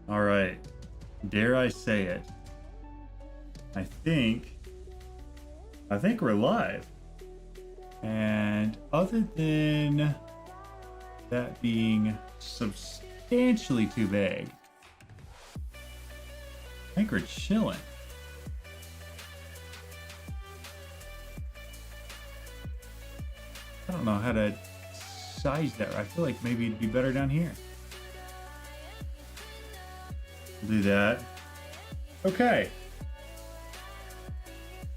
All right. Dare I say it? I think we're live. And other than that being substantially too vague, I think we're chilling. I don't know how to size that. I feel like maybe it'd be better down here. We'll do that. Okay.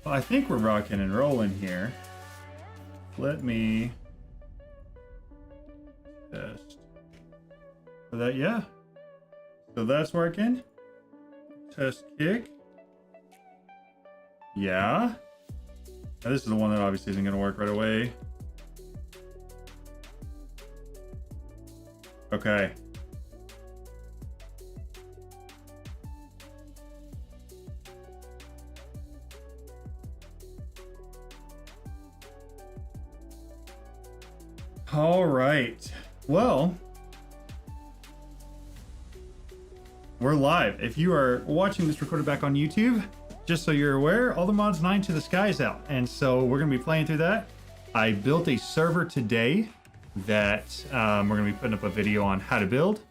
Well, I think we're rocking and rolling here. Let me test. So that, yeah. So that's working. Test kick. Yeah. Now this is the one that obviously isn't going to work right away. Okay. All right. Well, we're live. If you are watching this recorded back on YouTube, just so you're aware, All the Mods 9 to the Sky is out. And so we're going to be playing through that. I built a server today that we're going to be putting up a video on how to build.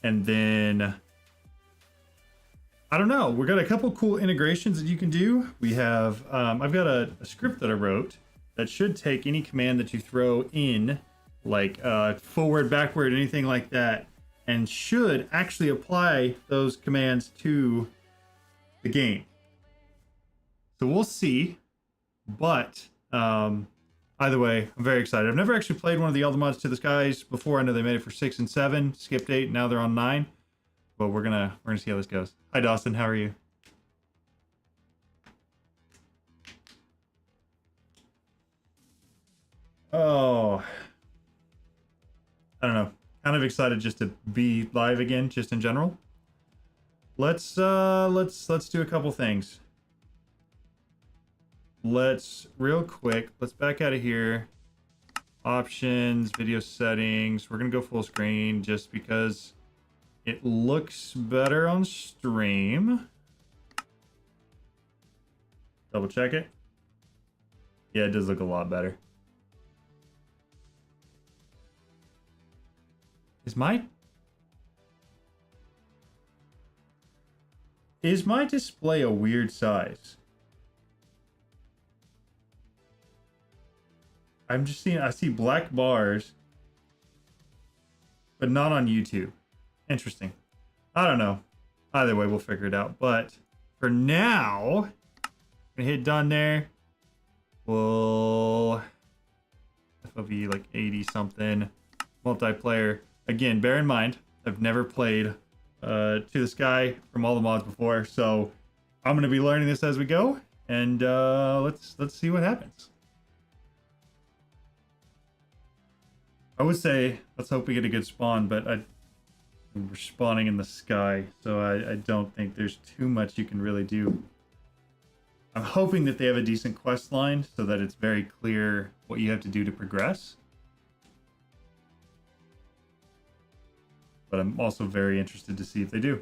And then, I don't know, we've got a couple cool integrations that you can do. We have, I've got a script that I wrote that should take any command that you throw in, like forward, backward, anything like that, and should actually apply those commands to the game. So we'll see, but either way, I'm very excited. I've never actually played one of the All the Mods to the Skies before. I know they made it for 6 and 7, skipped 8, now they're on 9. But we're gonna see how this goes. Hi Dawson, how are you? Oh, I don't know. Kind of excited just to be live again, just in general. Let's do a couple things. Let's real quick. Let's back out of here. Options, video settings. We're gonna go full screen just because it looks better on stream. Double check it. Yeah, it does look a lot better. Is my display a weird size? I'm just seeing, I see black bars, but not on YouTube. Interesting. I don't know. Either way, we'll figure it out. But for now, I'm gonna hit done there. We'll FOV like 80 something. Multiplayer. Again, bear in mind, I've never played To the Sky from All the Mods before, so I'm gonna be learning this as we go, and let's see what happens. I would say let's hope we get a good spawn, but we're spawning in the sky, so I don't think there's too much you can really do. I'm hoping that they have a decent quest line so that it's very clear what you have to do to progress. But I'm also very interested to see if they do.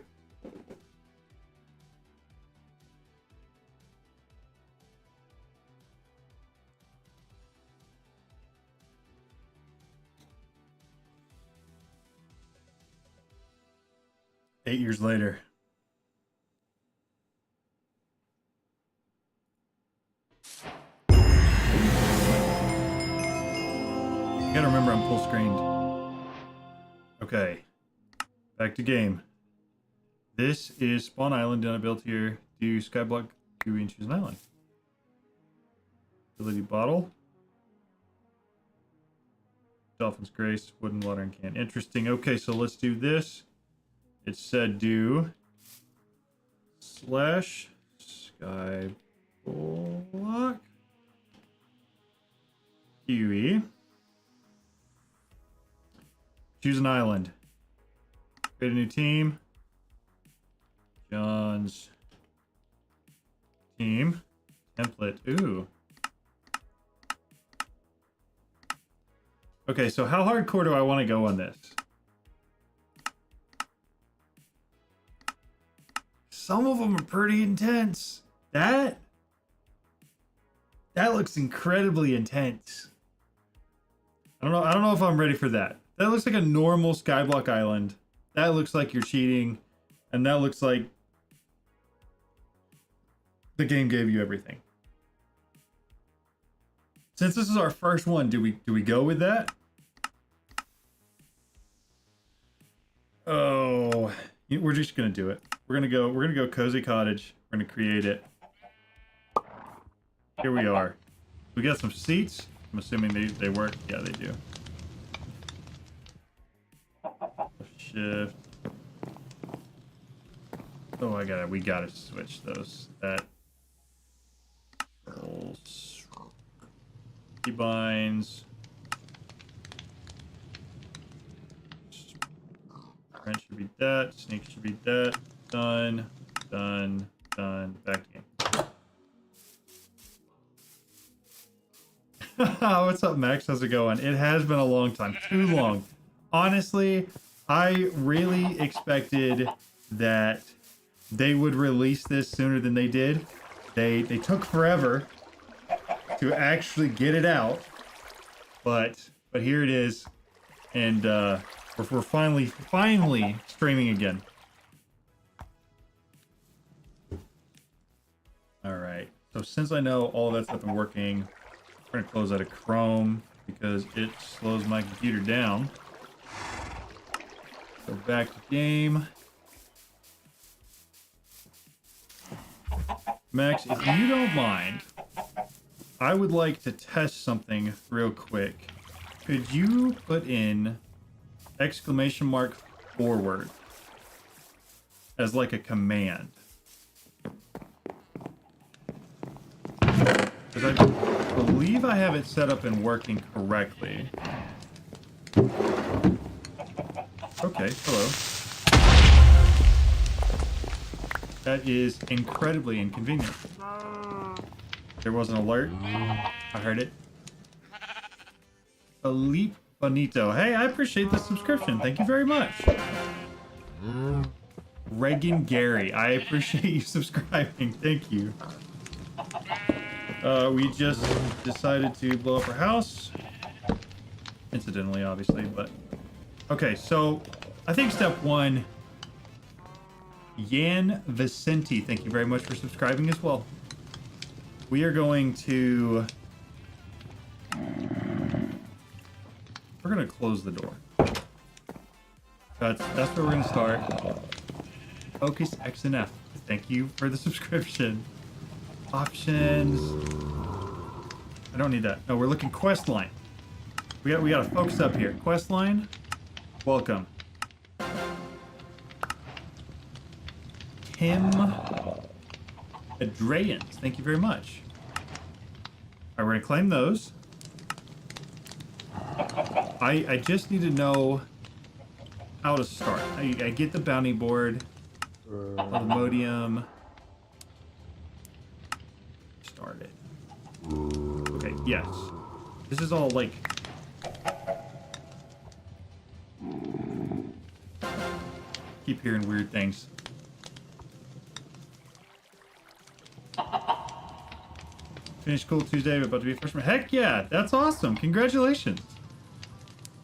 Eight years later. You gotta remember I'm full screened. Okay. Back to game. This is Spawn Island, done I built here. Do Skyblock do and choose an island. Ability bottle. Dolphin's Grace, wooden watering can. Interesting. Okay, so let's do this. It said do slash Skyblock QE. Choose an island. Create a new team. John's team. Template. Ooh. Okay, so how hardcore do I want to go on this? some of them are pretty intense. That looks incredibly intense. I don't know if I'm ready for that. That looks like a normal Skyblock Island. That looks like you're cheating, and that looks like the game gave you everything. Since this is our first one, do we go with that? Oh, we're just gonna do it. We're gonna go Cozy Cottage. We're gonna create it. Here we are. We got some seats. I'm assuming they work. Yeah, they do. Shift. Oh, we gotta switch those. That. Keybinds. Rent should be that. Sneak should be that. Done. Done. Done. Back to game. What's up, Max? How's it going? It has been a long time. Too long. Honestly, I really expected that they would release this sooner than they did. They took forever to actually get it out. But here it is. And we're finally streaming again. All right. So since I know all that stuff been working, we're gonna close out of Chrome because it slows my computer down. Go back to game. Max, if you don't mind, I would like to test something real quick. Could you put in ! forward as like a command? Because I believe I have it set up and working correctly. Okay, hello. That is incredibly inconvenient. There was an alert. I heard it. Felipe Bonito. Hey, I appreciate the subscription. Thank you very much. Reagan Gary. I appreciate you subscribing. Thank you. We just decided to blow up our house. Incidentally, obviously, but... Okay, so I think step one... Yan Vicente, thank you very much for subscribing as well. We are going to... We're going to close the door. That's where we're going to start. Focus X and F. Thank you for the subscription. Options. I don't need that. No, we're looking quest line. We got to focus up here. Quest line. Welcome. Kim Adrayans. Thank you very much. All right, we're gonna claim those. I just need to know how to start. I get the bounty board. Modium. Start it. Okay, yes. This is all like... Keep hearing weird things. Finish school Tuesday, about to be a freshman. Heck yeah, that's awesome. Congratulations.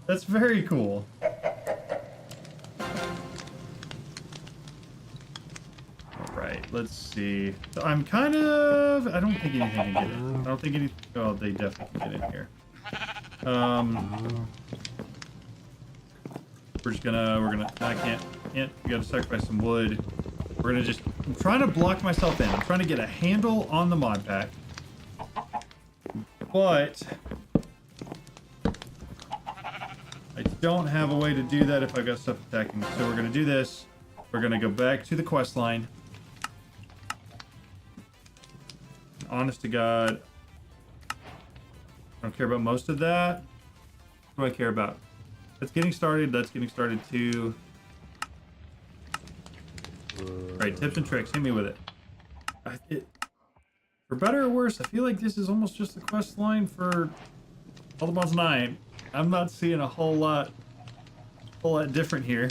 That's very cool. Alright, let's see. So I'm kind of... I don't think anything can get in. I don't think any... Oh, they definitely can get in here. We're gonna... I can't. We gotta sacrifice some wood. We're gonna just... I'm trying to block myself in. I'm trying to get a handle on the mod pack. But I don't have a way to do that if I've got stuff attacking me. So we're going to do this. We're going to go back to the quest line. Honest to God, I don't care about most of that. What do I care about? That's getting started. That's getting started too. All right, tips and tricks. Hit me with it. For better or worse, I feel like this is almost just the quest line for All the Mods 9. I'm not seeing a whole lot different here.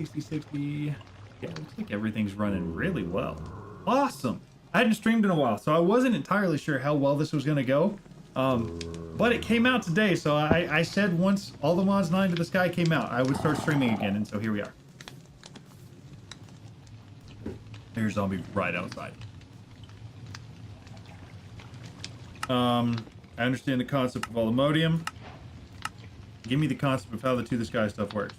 60. Yeah, looks like everything's running really well. Awesome. I hadn't streamed in a while, so I wasn't entirely sure how well this was going to go. But it came out today, so I said once all the mods 9 to the sky came out, I would start streaming again, and so here we are. There's zombie right outside. I understand the concept of Volumodium. Give me the concept of how the To the Sky stuff works.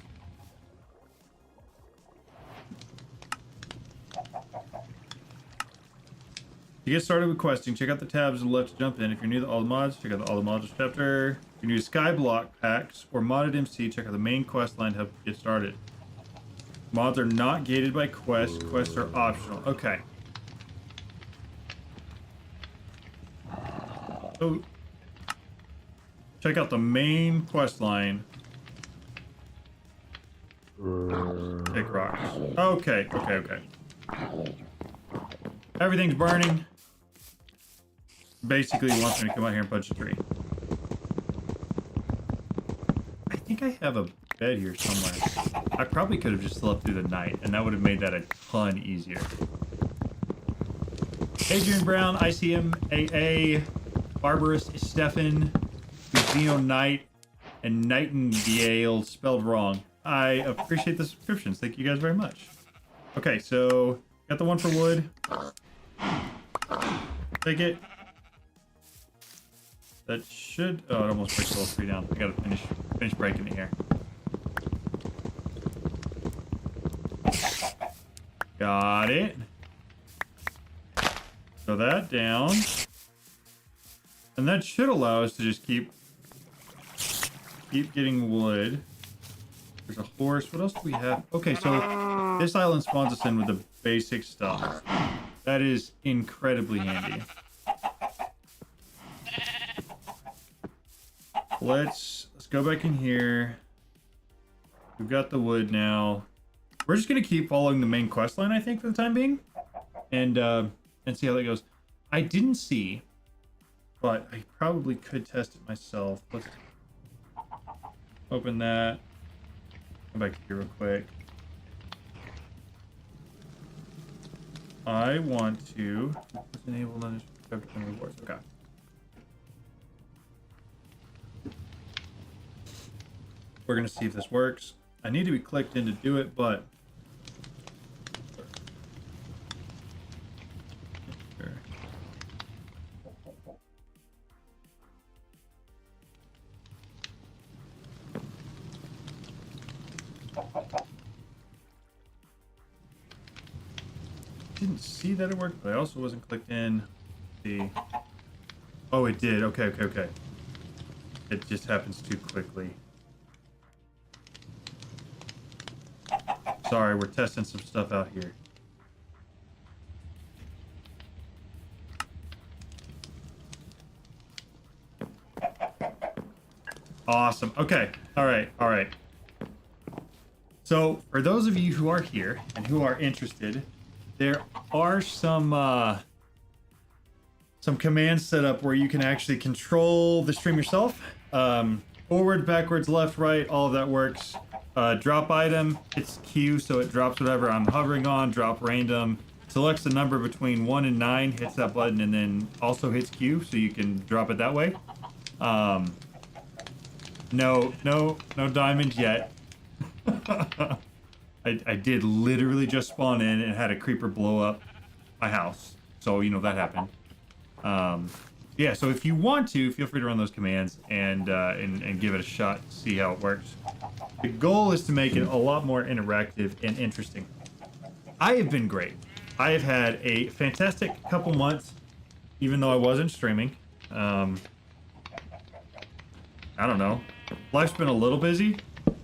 To get started with questing, check out the tabs on the left to jump in. If you're new to all the mods, check out the all the modules chapter. If you're new to Skyblock packs or modded MC, check out the main quest line to help you get started. Mods are not gated by quests. Quests are optional. Okay. So, check out the main quest line. Pick rocks. Okay. Everything's burning. Basically, he wants me to come out here and punch a tree. I think I have a bed here somewhere. I probably could have just slept through the night, and that would have made that a ton easier. Adrian Brown, ICMAA, Barbarous Stefan, Zeno Knight, and Nightingale spelled wrong. I appreciate the subscriptions. Thank you guys very much. Okay, so got the one for wood. Take it. That should... Oh, it almost breaks the whole tree down. I gotta finish breaking it here. Got it. Throw that down. And that should allow us to just keep getting wood. There's a horse. What else do we have? Okay, so this island spawns us in with the basic stuff. That is incredibly handy. Let's go back in here. We've got the wood now. We're just gonna keep following the main quest line, I think, for the time being, and see how that goes. I didn't see, but I probably could test it myself. Let's open that. Come back here real quick. I want to enable rewards. Okay. We're gonna see if this works. I need to be clicked in to do it, but sure. Didn't see that it worked, but I also wasn't clicked in. See. Oh, it did. Okay. It just happens too quickly. Sorry, we're testing some stuff out here. Awesome. Okay. All right. So, for those of you who are here and who are interested, there are some commands set up where you can actually control the stream yourself. Forward, backwards, left, right, all of that works. Drop item, it's Q, so it drops whatever I'm hovering on. Drop random, selects the number between 1 and 9, hits that button, and then also hits Q, so you can drop it that way. No diamonds yet. I did literally just spawn in and had a creeper blow up my house, so you know that happened. Yeah, so if you want to, feel free to run those commands and give it a shot, see how it works. The goal is to make it a lot more interactive and interesting. I have been great. I have had a fantastic couple months, even though I wasn't streaming. I don't know. Life's been a little busy.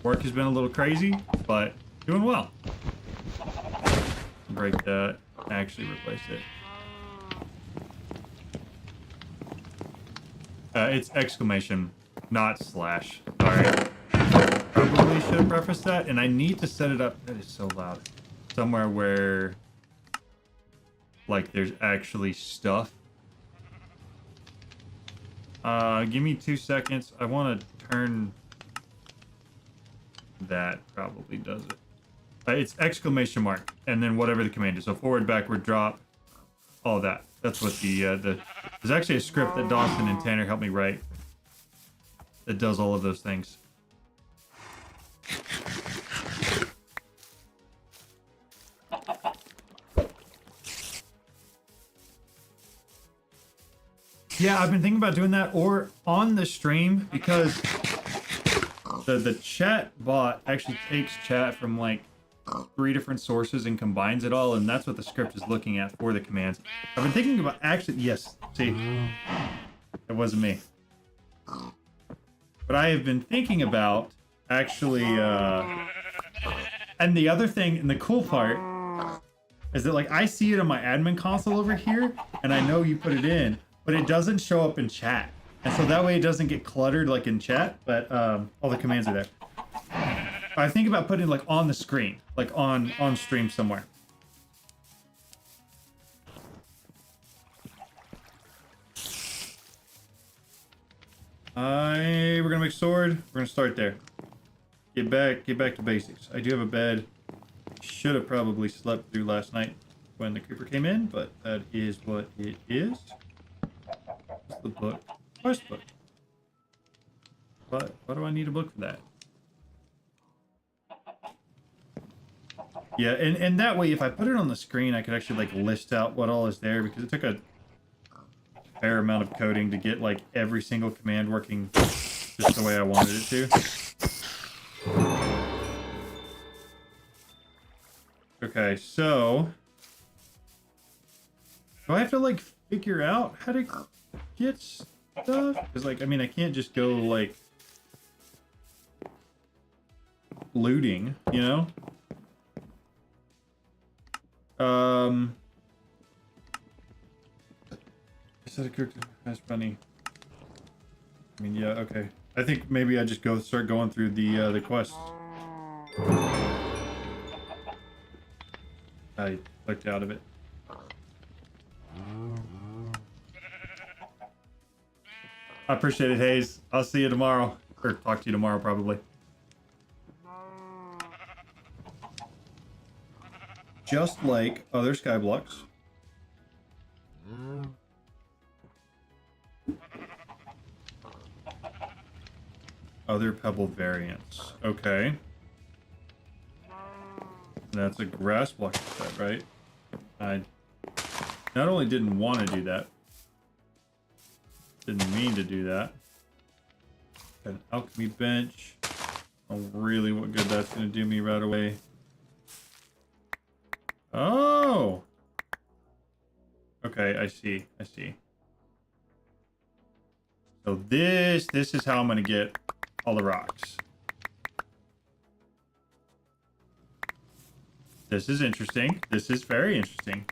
Work has been a little crazy, but doing well. Break that. Actually replace it. It's exclamation, not slash. Sorry. Probably should have prefaced that, and I need to set it up. That is so loud. Somewhere where, like, there's actually stuff. Give me 2 seconds. I want to turn that. Probably does it. It's exclamation mark, and then whatever the command is. So forward, backward, drop, all of that. That's what there's actually a script that Dawson and Tanner helped me write that does all of those things. Yeah, I've been thinking about doing that or on the stream because the chat bot actually takes chat from like 3 different sources and combines it all, and that's what the script is looking at for the commands. I've been thinking about actually, yes, see, it wasn't me. But I have been thinking about actually, and the other thing, and the cool part, is that like I see it on my admin console over here, and I know you put it in, but it doesn't show up in chat. And so that way it doesn't get cluttered like in chat, but all the commands are there. I think about putting it like on the screen, like on stream somewhere. We're gonna make sword. We're gonna start there. Get back to basics. I do have a bed. Should have probably slept through last night when the creeper came in, but that is what it is. What's the book? Quest book. Why do I need a book for that? Yeah, and that way, if I put it on the screen, I could actually like list out what all is there, because it took a fair amount of coding to get like every single command working just the way I wanted it to. Okay, so do I have to like figure out how to get stuff? Because like, I mean, I can't just go like looting, you know? Is that a character? That's funny. I mean, yeah, okay. I think maybe I just start going through the quests. I clicked out of it. I appreciate it, Hayes. I'll see you tomorrow. Or talk to you tomorrow, probably. Just like other Skyblocks. Other Pebble variants. Okay. That's a grass block set, right? I not only didn't want to do that, didn't mean to do that. An alchemy bench. Oh, really, what good that's going to do me right away. Oh! Okay, I see. So this is how I'm going to get all the rocks. This is interesting. This is very interesting.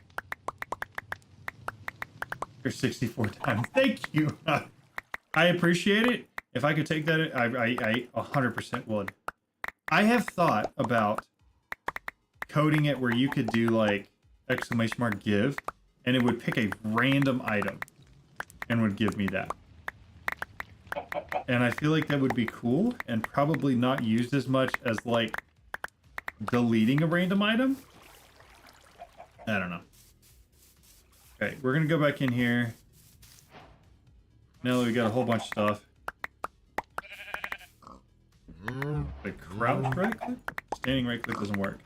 You're 64 times. Thank you. I appreciate it. If I could take that, I 100% would. I have thought about coding it where you could do like exclamation mark give, and it would pick a random item and would give me that. And I feel like that would be cool and probably not used as much as like deleting a random item. I don't know. Okay, we're gonna go back in here. Now that we got a whole bunch of stuff. Like crouch right click? Standing right click doesn't work.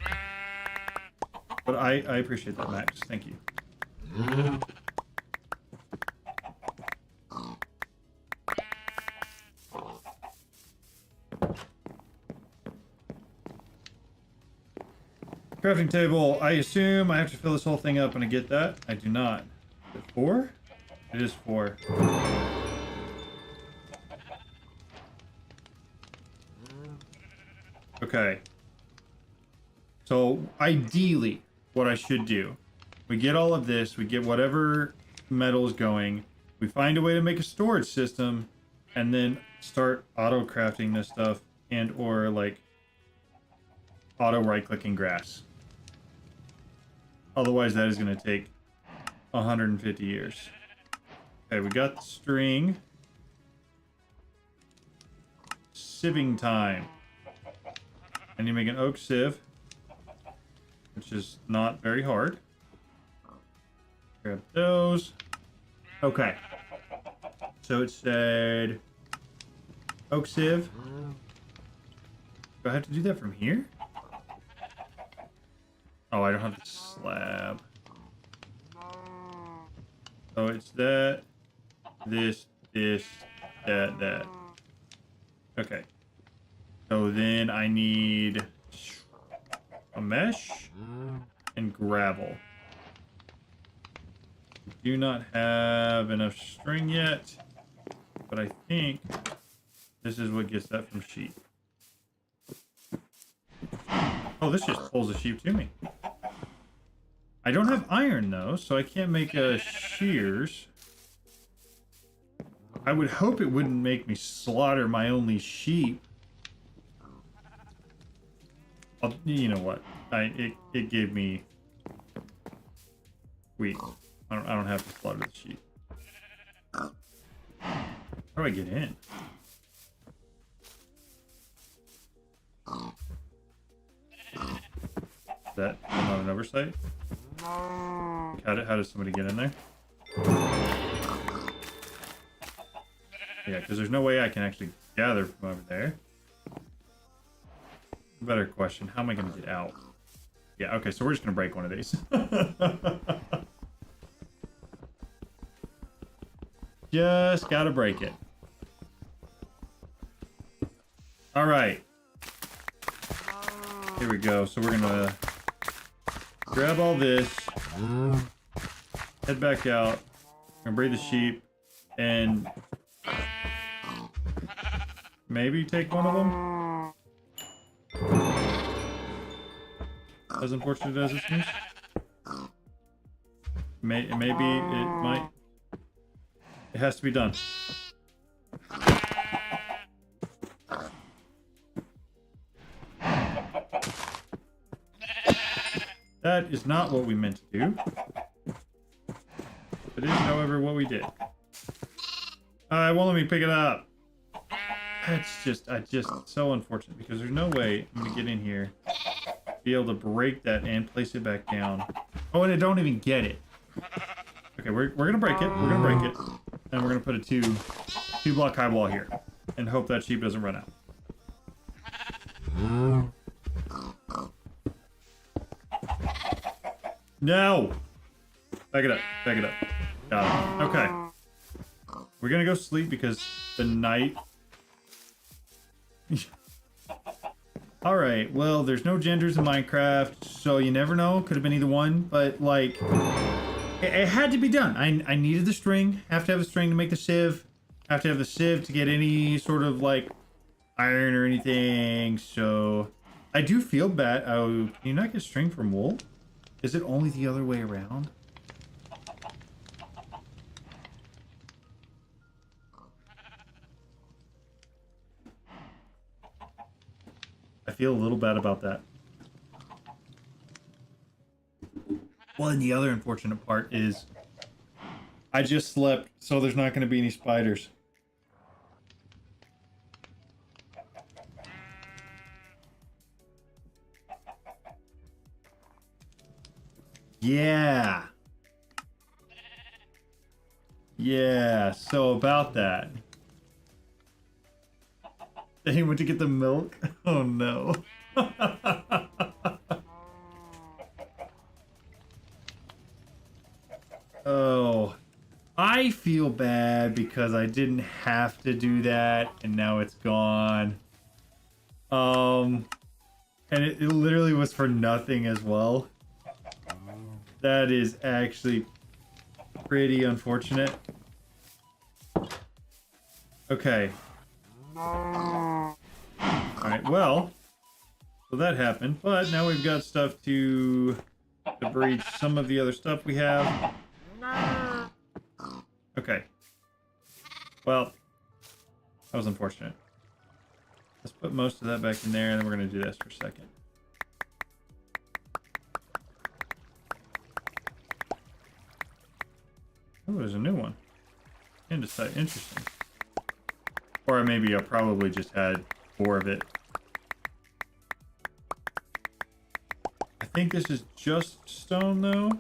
But I appreciate that, Max. Thank you. Crafting table. I assume I have to fill this whole thing up and I get that. I do not. Is it 4? It is 4. Okay. So ideally, what I should do, we get all of this, we get whatever metal is going, we find a way to make a storage system, and then start auto crafting this stuff and or like auto right clicking grass. Otherwise, that is going to take 150 years. Okay, we got the string. Sieving time. I need to make an oak sieve. which is not very hard. Grab those. Okay. So it said oak sieve. Do I have to do that from here? Oh, I don't have the slab. So it's that, this, that. Okay. So then I need a mesh and gravel. Do not have enough string yet, but I think this is what gets that from sheep. Oh, this just pulls the sheep to me. I don't have iron though, so I can't make shears. I would hope it wouldn't make me slaughter my only sheep. You know what? It gave me wheat. I don't have to slaughter the sheep. How do I get in? Is that not an oversight? How does somebody get in there? Yeah, because there's no way I can actually gather from over there. Better question, how am I going to get out? Yeah, okay, so we're just going to break one of these. Just gotta break it. All right. Here we go. So we're gonna grab all this, head back out, and breed the sheep, and maybe take one of them. As unfortunate as it seems. Maybe it might. It has to be done. That is not what we meant to do. It is, however, what we did. It won't let me pick it up. That's just so unfortunate because there's no way I'm gonna get in here, be able to break that and place it back down. Oh, and I don't even get it. Okay, we're gonna break it. We're gonna break it, and we're gonna put a two block high wall here, and hope that sheep doesn't run out. No! Back it up. Back it up. Got it. Okay. We're gonna go sleep because the night... Alright, well, there's no genders in Minecraft, so you never know. Could have been either one, but, like... It had to be done. I needed the string. Have to have the string to make the sieve. Have to have the sieve to get any sort of, like, iron or anything, so... I do feel bad. Oh, can you not get string from wool? Is it only the other way around? I feel a little bad about that. Well, and the other unfortunate part is I just slept, so there's not going to be any spiders. Yeah. Yeah, so about that. He went to get the milk? Oh no. Oh. I feel bad because I didn't have to do that and now it's gone. And it literally was for nothing as well. That is actually pretty unfortunate. Okay. Alright, well, so that happened, but now we've got stuff to breed some of the other stuff we have. Okay. Well, that was unfortunate. Let's put most of that back in there, and then we're going to do this for a second. Oh, there's a new one. Andesite, interesting. Or maybe I probably just had 4 of it. I think this is just stone though.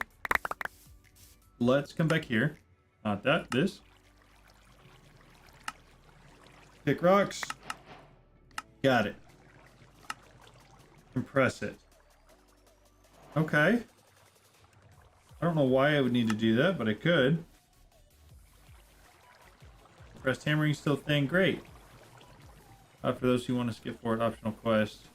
Let's come back here. Not that, this. Pick rocks. Got it. Compress it. Okay. I don't know why I would need to do that, but I could. Compressed hammering still thing, great. For those who want to skip forward, optional quest.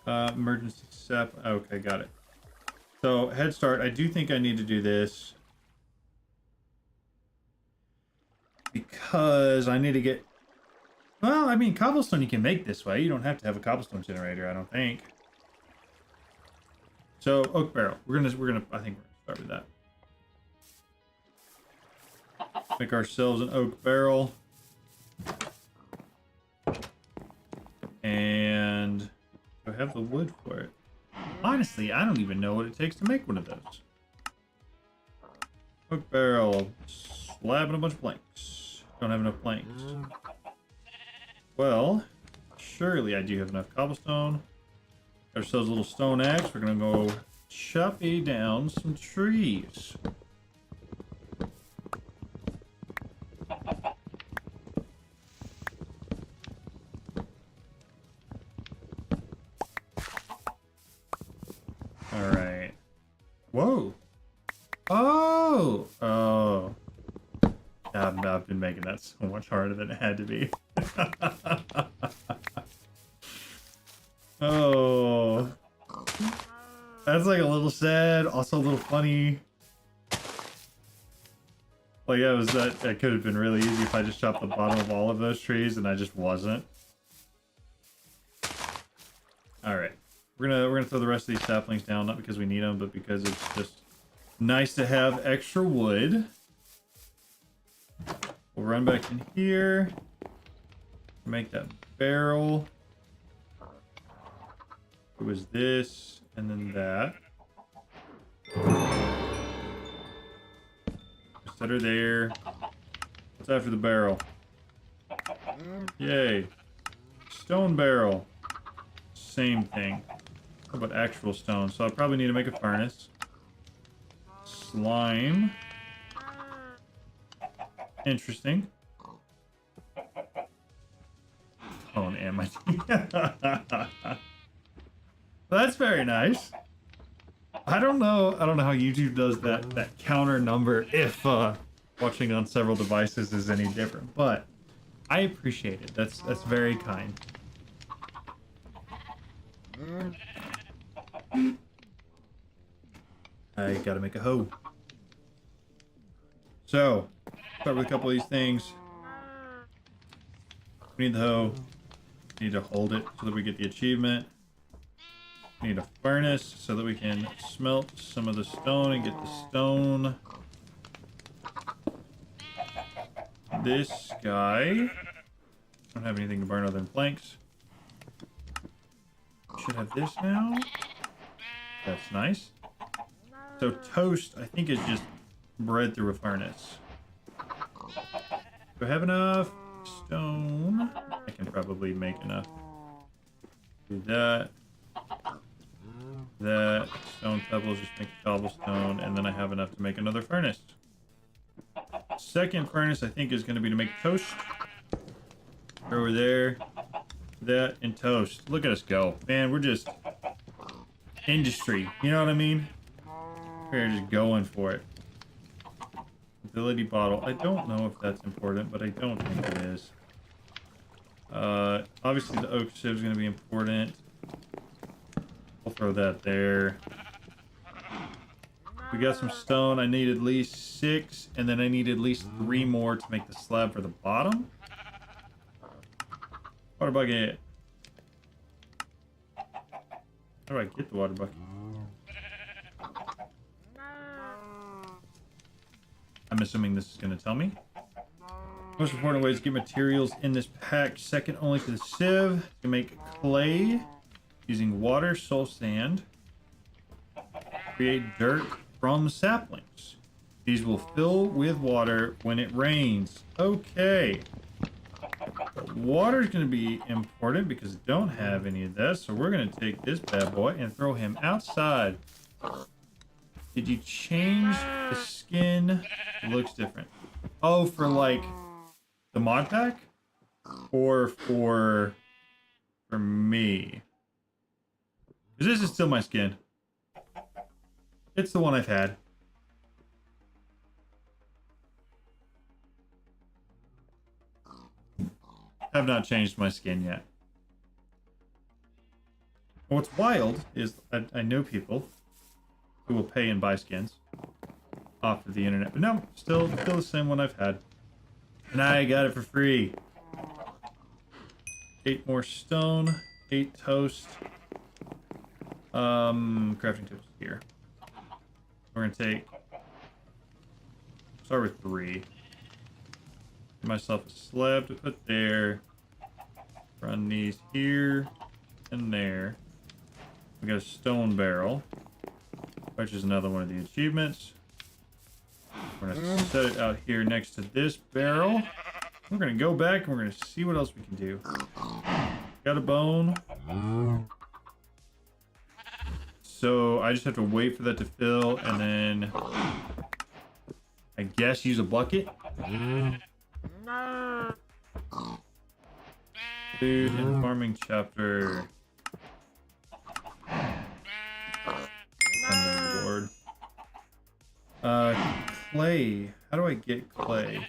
Emergency sap. Okay, got it. So head start. I do think I need to do this because I need to get. Well, I mean, cobblestone you can make this way. You don't have to have a cobblestone generator, I don't think. So oak barrel. We're gonna. I think we're gonna start with that. Make ourselves an oak barrel. And do I have the wood for it? Honestly, I don't even know what it takes to make one of those. Oak barrel, slab and a bunch of planks. Don't have enough planks. Well, surely I do have enough cobblestone. Got ourselves a little stone axe. We're gonna go chop down some trees. Alright. Whoa. Oh! Oh. I've been making that so much harder than it had to be. Oh. That's like a little sad, also a little funny. Like that could have been really easy if I just chopped the bottom of all of those trees and I just wasn't. Alright. We're gonna throw the rest of these saplings down, not because we need them, but because it's just nice to have extra wood. We'll run back in here. Make that barrel. It was this, and then that. Set her there. What's after the barrel? Yay. Stone barrel. Same thing. How about actual stone? So I probably need to make a furnace. Slime. Interesting. Oh, an amity. That's very nice. I don't know how YouTube does that counter number if watching on several devices is any different, but I appreciate it. That's very kind. I gotta make a hoe. So, start with a couple of these things. We need the hoe. We need to hold it so that we get the achievement. We need a furnace so that we can smelt some of the stone and get the stone. This guy. Don't have anything to burn other than planks. Should have this now. That's nice. So toast, I think, is just bread through a furnace. Do I have enough stone? I can probably make enough. Do that. That. Stone pebbles, just make cobblestone, and then I have enough to make another furnace. Second furnace, I think, is going to be to make toast. Over there. That and toast. Look at us go. Man, we're just industry. You know what I mean? We're just going for it. Ability bottle. I don't know if that's important, but I don't think it is. Obviously the oak sieve is going to be important. We'll throw that there. We got some stone. I need at least 6, and then I need at least 3 more to make the slab for the bottom. Water bucket. How do I get the water bucket? I'm assuming this is going to tell me. Most important ways to get materials in this pack, second only to the sieve. To make clay using water, soul sand. Create dirt from saplings. These will fill with water when it rains. Okay. Water is going to be important because I don't have any of that. So we're going to take this bad boy and throw him outside. Did you change the skin? It looks different. Oh, for like the mod pack? Or for me? Because this is still my skin. It's the one I've had. Have not changed my skin yet. What's wild is I know people who will pay and buy skins off of the internet. But no, still the same one I've had. And I got it for free. 8 more stone, 8 toast. Crafting tips here. We're gonna start with 3. Get myself a slab to put there. Run these here and there. We got a stone barrel, which is another one of the achievements. We're gonna set it out here next to this barrel. We're gonna go back and we're gonna see what else we can do. Got a bone. So I just have to wait for that to fill and then I guess use a bucket. Food and farming chapter. Board. Clay. How do I get clay?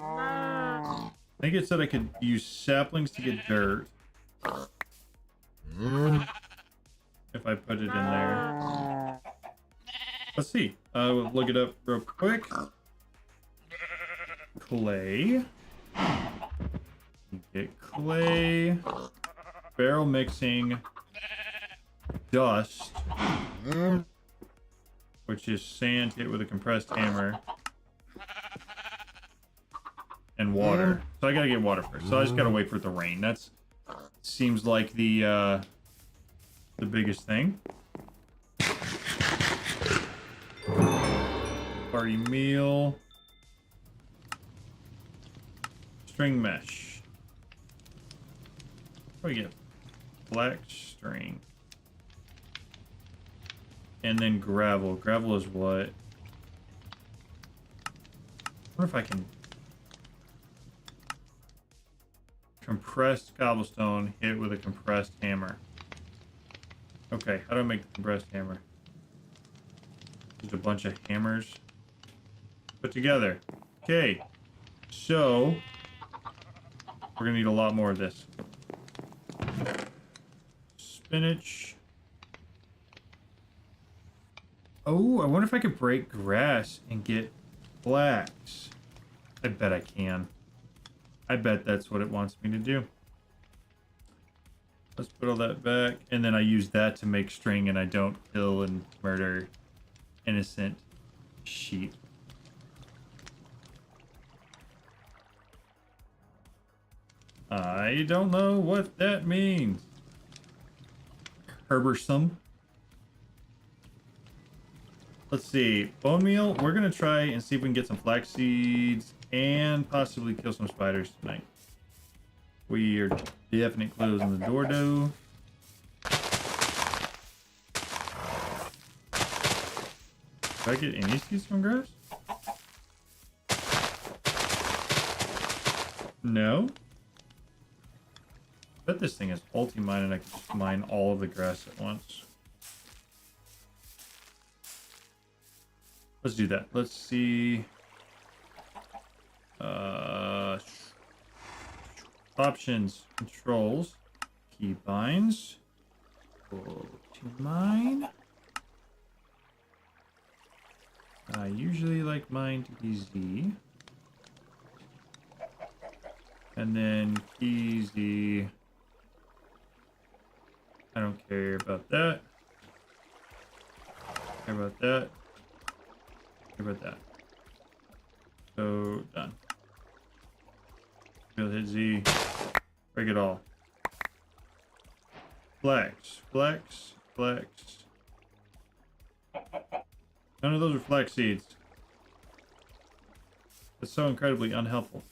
I think it said I could use saplings to get dirt. If I put it in there. Let's see. We'll look it up real quick. Clay. Get clay. Barrel mixing. Dust. Which is sand hit with a compressed hammer. And water. So I gotta get water first. So I just gotta wait for it to rain. That's seems like the biggest thing. Party meal. String mesh. What do we get? Black string. And then gravel. Gravel is what? I wonder if I can compressed cobblestone hit with a compressed hammer. Okay, how do I make the compressed hammer? Just a bunch of hammers put together. Okay, so we're gonna need a lot more of this. Spinach. Oh, I wonder if I could break grass and get flax. I bet I can. I bet that's what it wants me to do. Let's put all that back. And then I use that to make string and I don't kill and murder innocent sheep. I don't know what that means. Herbersome. Let's see. Bone meal. We're going to try and see if we can get some flax seeds and possibly kill some spiders tonight. We are definitely closing the door though. Do I get any seeds from grass? No. I bet this thing is multi-mine and I can just mine all of the grass at once. Let's do that. Let's see. Options, controls, key binds. Go to mine. I usually like mine to be Z. And then key Z. I don't care about that. Care about that. Care about that. So done. We'll hit Z. Break it all. Flex. Flex. Flex. None of those are flax seeds. It's so incredibly unhelpful.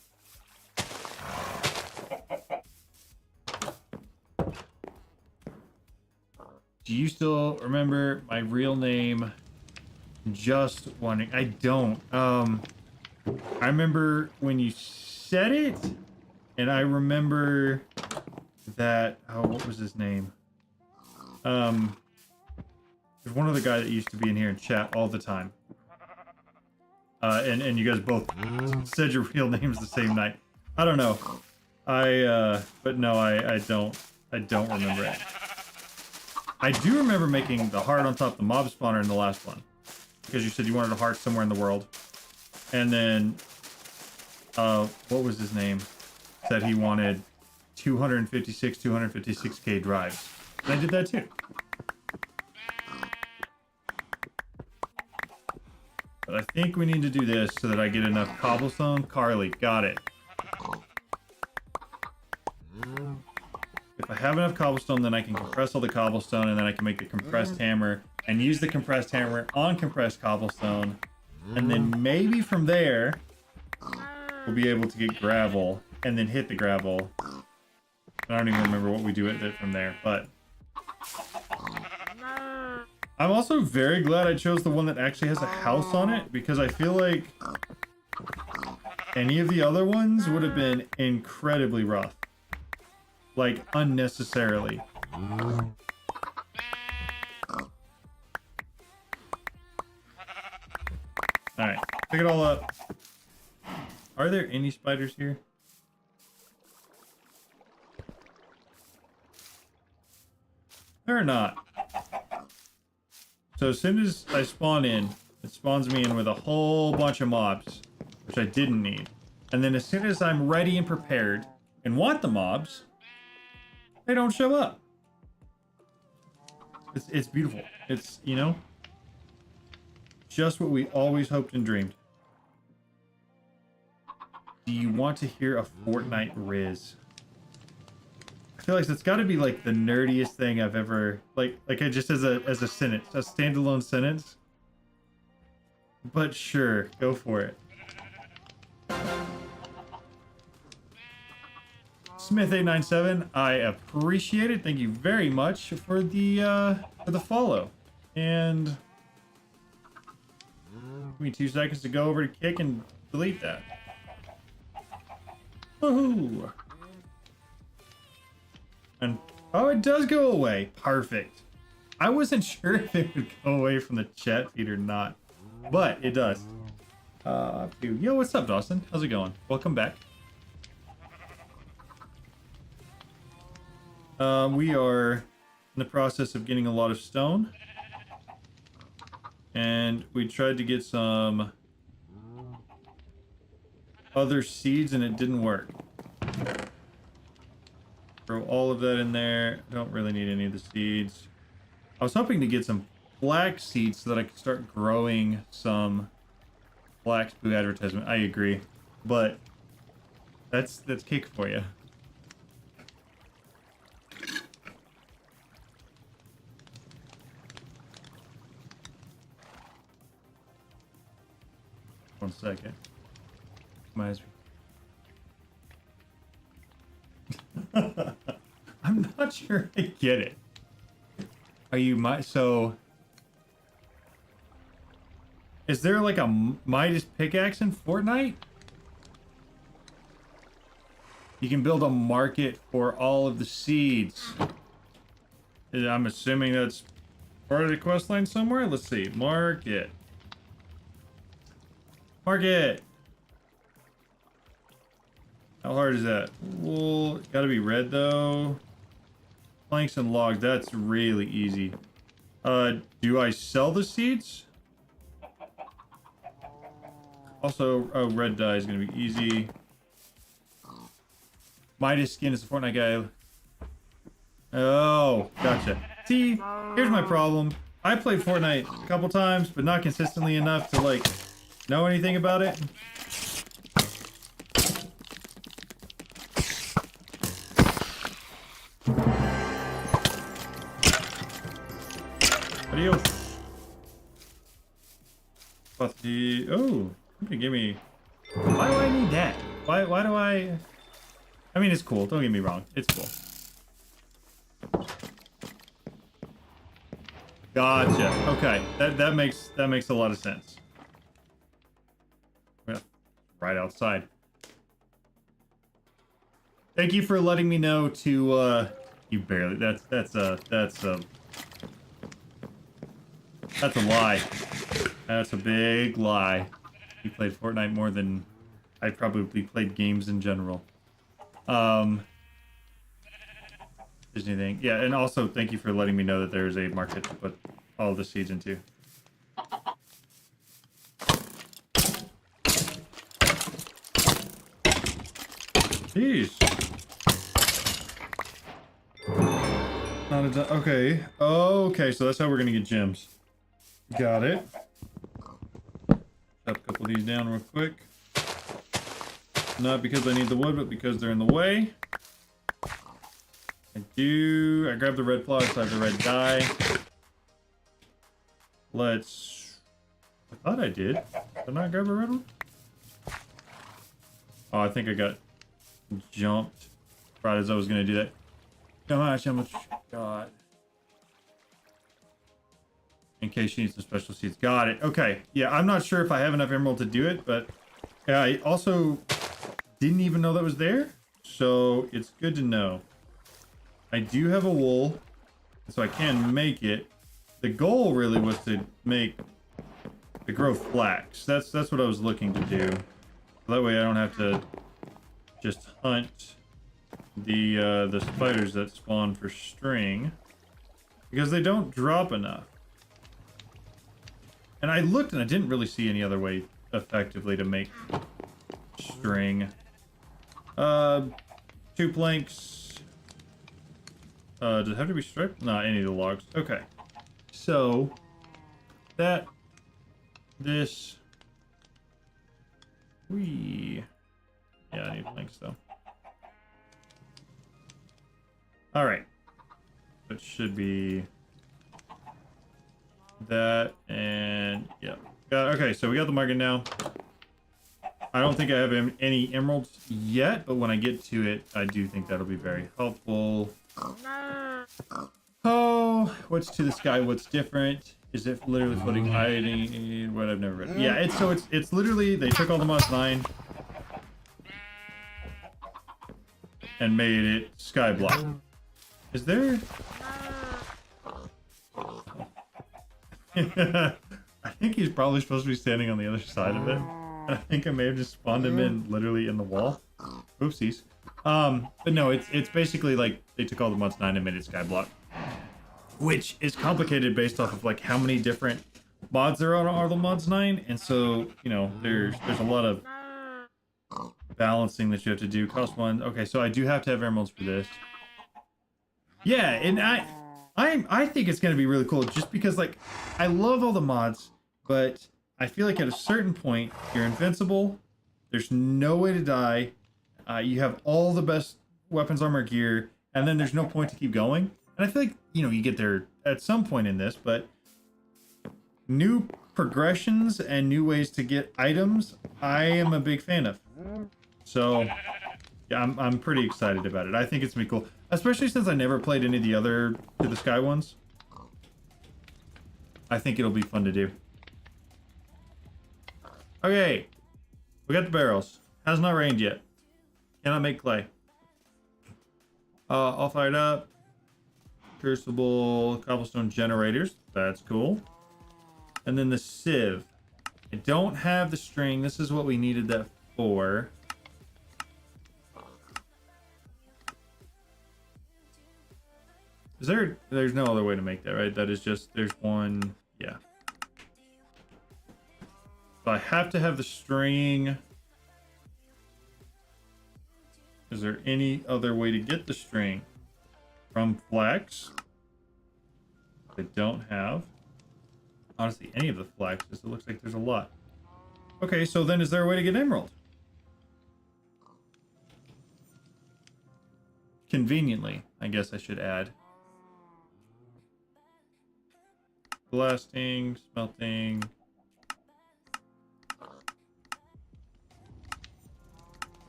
Do you still remember my real name? Just wondering. I don't. I remember when you said it, and I remember that. Oh, what was his name? There's one other guy that used to be in here and chat all the time. And you guys both said your real names the same night. I don't know. But no, I don't remember it. I do remember making the heart on top of the mob spawner in the last one, because you said you wanted a heart somewhere in the world. And then, what was his name? Said he wanted 256K drives. And I did that too. But I think we need to do this so that I get enough cobblestone. Carly, got it. If I have enough cobblestone, then I can compress all the cobblestone, and then I can make the compressed hammer and use the compressed hammer on compressed cobblestone. And then maybe from there, we'll be able to get gravel and then hit the gravel. I don't even remember what we do with it from there, but I'm also very glad I chose the one that actually has a house on it, because I feel like any of the other ones would have been incredibly rough. Like, unnecessarily. Alright, pick it all up. Are there any spiders here? There are not. So as soon as I spawn in, it spawns me in with a whole bunch of mobs, which I didn't need. And then as soon as I'm ready and prepared and want the mobs, they don't show up. It's beautiful. It's, you know, just what we always hoped and dreamed. Do you want to hear a Fortnite Riz? I feel like that's got to be like the nerdiest thing I've ever like I just as a sentence, a standalone sentence. But sure, go for it. Smith897, I appreciate it. Thank you very much for the follow. And give me 2 seconds to go over to Kick and delete that. Woohoo! And oh, it does go away. Perfect. I wasn't sure if it would go away from the chat feed or not, but it does. Yo, what's up, Dawson? How's it going? Welcome back. We are in the process of getting a lot of stone, and we tried to get some other seeds and it didn't work. Throw all of that in there. Don't really need any of the seeds. I was hoping to get some black seeds so that I could start growing some Black Spoo advertisement. I agree, but that's cake for you. One second. Reminds me. I'm not sure I get it. Are you so? Is there like a Midas pickaxe in Fortnite? You can build a market for all of the seeds. I'm assuming that's part of the quest line somewhere. Let's see. Market. Market. How hard is that? Well, gotta be red though. Planks and logs, that's really easy. Do I sell the seeds? Also, oh, red dye is gonna be easy. Midas skin is a Fortnite guy. Oh, gotcha. See, here's my problem. I played Fortnite a couple times, but not consistently enough to like know anything about it. Adios. Oh, somebody give me Why do I need that? Why do I mean, it's cool. Don't get me wrong. It's cool. Gotcha. Okay. That makes a lot of sense. Yeah. Right outside. Thank you for letting me know to you barely that's a lie. That's a big lie. You played Fortnite more than I probably played games in general. Disney thing. Yeah, and also thank you for letting me know that there's a market to put all the seeds into. Jeez. Not a okay. Okay, so that's how we're gonna get gems. Got it. Chop a couple of these down real quick. Not because I need the wood, but because they're in the way. I grabbed the red flowers, so I have the red dye. I thought I did. Did I not grab a red one? Oh, I think I got jumped right as I was gonna do that. How much? God. In case she needs some special seeds. Got it. Okay. Yeah, I'm not sure if I have enough emerald to do it, but I also didn't even know that was there. So it's good to know. I do have a wool, so I can make it. The goal really was to grow flax. That's what I was looking to do. That way I don't have to just hunt the spiders that spawn for string, because they don't drop enough. And I looked and I didn't really see any other way effectively to make string. 2 planks. Does it have to be stripped? Not any of the logs. Okay. So this yeah, I need planks though. All right. It should be that, and yeah. Okay, so we got the market now. I don't think I have any emeralds yet, but when I get to it, I do think that'll be very helpful. Oh, what's to the sky? What's different? Is it literally floating, hiding? What I've never read. Yeah, it's literally they took all the Moss 9 and made it skyblock. Is there? I think he's probably supposed to be standing on the other side of it. I think I may have just spawned him in literally in the wall. Oopsies. But no, it's basically like they took all the Mods 9 and made it skyblock, which is complicated based off of like how many different mods there are on the Mods 9, and so you know there's a lot of balancing that you have to do. Cost 1. Okay, so I do have to have emeralds for this. Yeah, and I think it's gonna be really cool just because like I love all the mods, but I feel like at a certain point you're invincible. There's no way to die. You have all the best weapons, armor, gear, and then there's no point to keep going. And I feel like you know you get there at some point in this, but new progressions and new ways to get items, I am a big fan of. So yeah, I'm pretty excited about it. I think it's gonna be cool, especially since I never played any of the other To the Sky ones. I think it'll be fun to do. Okay, we got the barrels. Has not rained yet. Cannot make clay. All fired up. Crucible, cobblestone generators. That's cool. And then the sieve. I don't have the string. This is what we needed that for. There's no other way to make that, right? That is just, there's one, yeah. So I have to have the string. Is there any other way to get the string? From flax? I don't have. Honestly, any of the flaxes. It looks like there's a lot. Okay, so then is there a way to get emerald? Conveniently, I guess I should add. Blasting, smelting.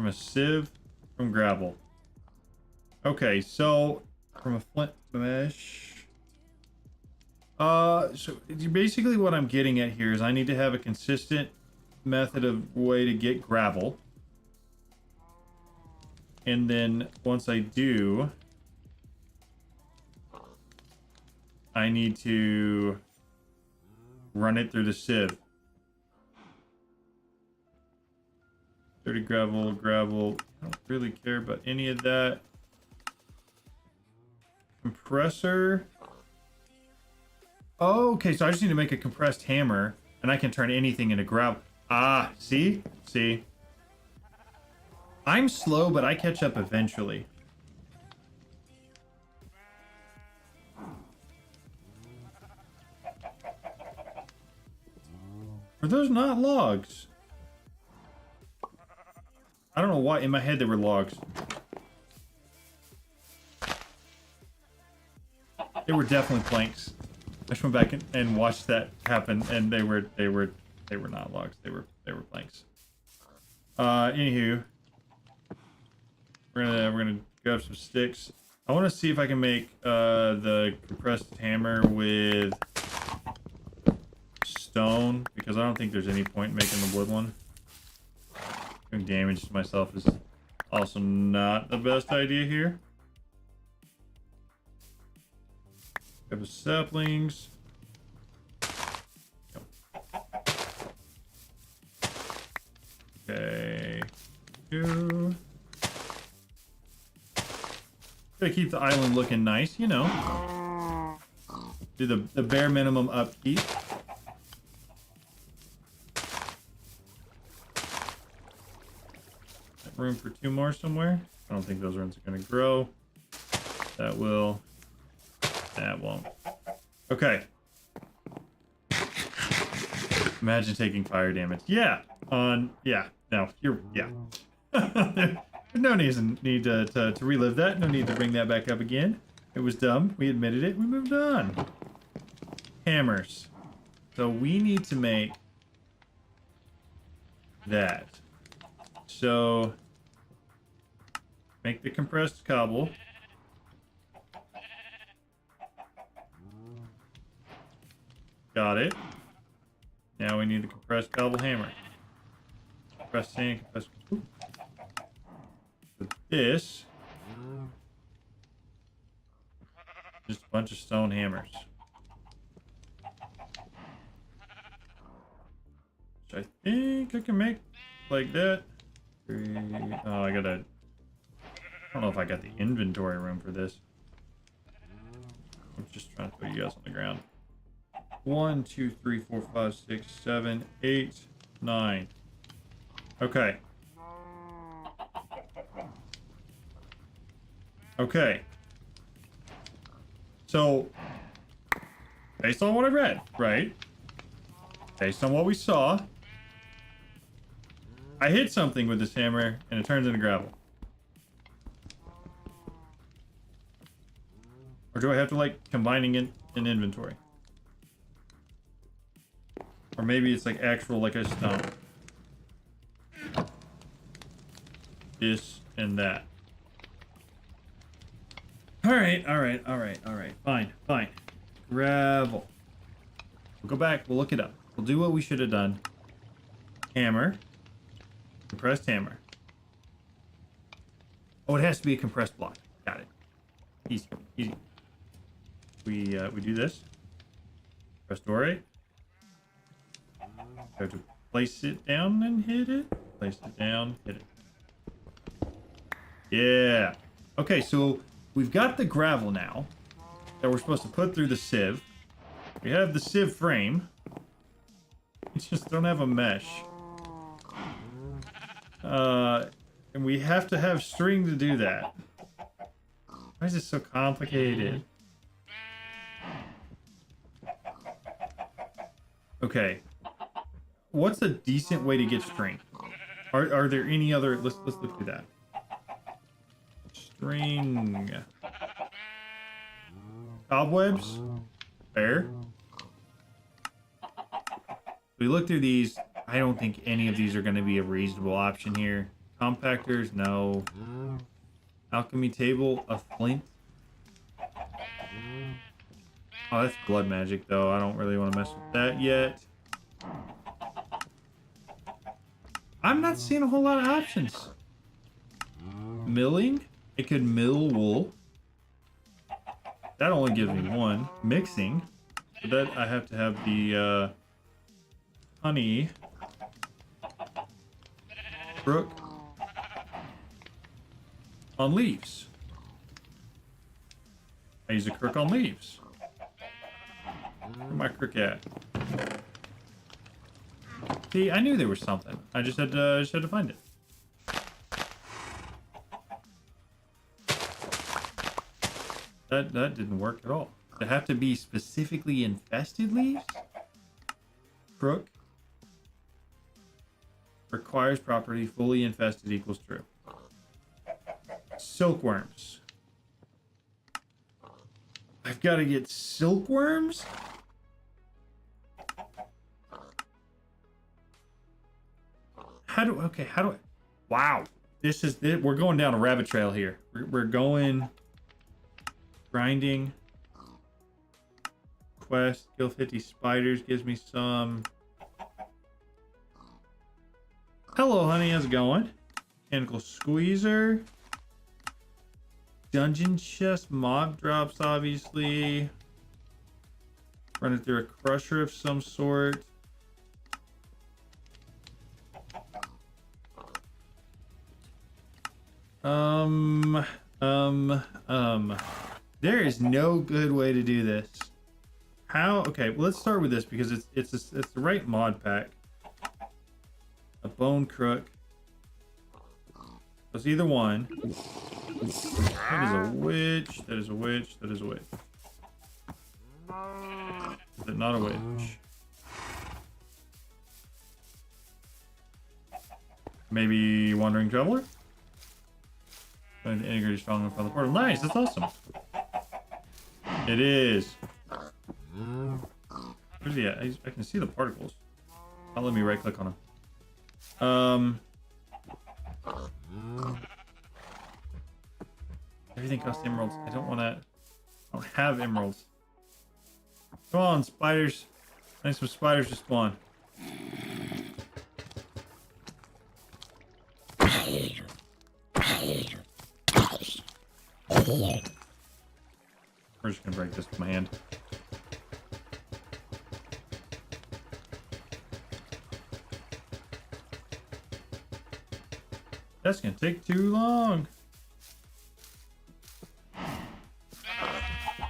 From a sieve, from gravel. Okay, so from a flint mesh. So basically what I'm getting at here is I need to have a consistent method of way to get gravel. And then once I do, I need to run it through the sieve. Dirty gravel, gravel. I don't really care about any of that. Compressor. Oh, okay, so I just need to make a compressed hammer, and I can turn anything into gravel. Ah, see? See? I'm slow, but I catch up eventually. Are those not logs? I don't know why. In my head, they were logs. They were definitely planks. I just went back and watched that happen, and they were not logs. They were planks. Anywho, we're gonna grab some sticks. I want to see if I can make the compressed hammer with stone, because I don't think there's any point in making the wood one. Doing damage to myself is also not the best idea here. Grab the saplings. Okay. Two. Gotta keep the island looking nice, you know. Do the bare minimum upkeep. Room for 2 more somewhere. I don't think those runes are going to grow. That will. That won't. Okay. Imagine taking fire damage. Yeah. Yeah. No. Yeah. No need to relive that. No need to bring that back up again. It was dumb. We admitted it. We moved on. Hammers. So we need to make that. So make the compressed cobble. Got it. Now we need the compressed cobble hammer. Compressed sand, compressed. With this, just a bunch of stone hammers. Which I think I can make like that. Oh, I don't know if I got the inventory room for this. I'm just trying to put you guys on the ground. 1, 2, 3, 4, 5, 6, 7, 8, 9. Okay. Okay. So, based on what I read, right? Based on what we saw, I hit something with this hammer and it turns into gravel. Or do I have to like combining it in inventory? Or maybe it's like actual like a stone. This and that. Alright. Fine. Gravel. We'll go back, we'll look it up. We'll do what we should have done. Hammer. Compressed hammer. Oh, it has to be a compressed block. Got it. Easy. We do this. Press dorate. Go to place it down and hit it. Place it down, hit it. Yeah. Okay, so we've got the gravel now that we're supposed to put through the sieve. We have the sieve frame. We just don't have a mesh. And we have to have string to do that. Why is it so complicated? Okay. What's a decent way to get string? Are there any other? Let's look through that. String. Cobwebs. Fair. We look through these. I don't think any of these are going to be a reasonable option here. Compactors, no. Alchemy table, a flint. Oh, that's blood magic, though. I don't really want to mess with that yet. I'm not seeing a whole lot of options. Milling? It could mill wool. That only gives me one. Mixing. That I have to have the honey. Crook. On leaves. I use a crook on leaves. Where's my crook at? See, I knew there was something. I just had to find it. That didn't work at all. They have to be specifically infested leaves? Crook. Requires property fully infested equals true. Silkworms. I've got to get silkworms? How do I... Wow. This is it. We're going down a rabbit trail here. We're going... Grinding. Quest. Kill 50 spiders. Gives me some... Hello, honey. How's it going? Mechanical squeezer. Dungeon chest. Mob drops, obviously. Run it through a crusher of some sort. There is no good way to do this. How? Okay, well, let's start with this because it's the right mod pack. A bone crook. It's either one. That is a witch. That is a witch. That is a witch. Is it not a witch? Maybe wandering traveler? And integrated strong from the portal. Nice, that's awesome. It is. Where's he at? I can see the particles. I'll let me right click on him. Everything costs emeralds. I don't want to. I don't have emeralds. Come on, spiders. I need some spiders to spawn. We're just gonna break this with my hand. That's gonna take too long.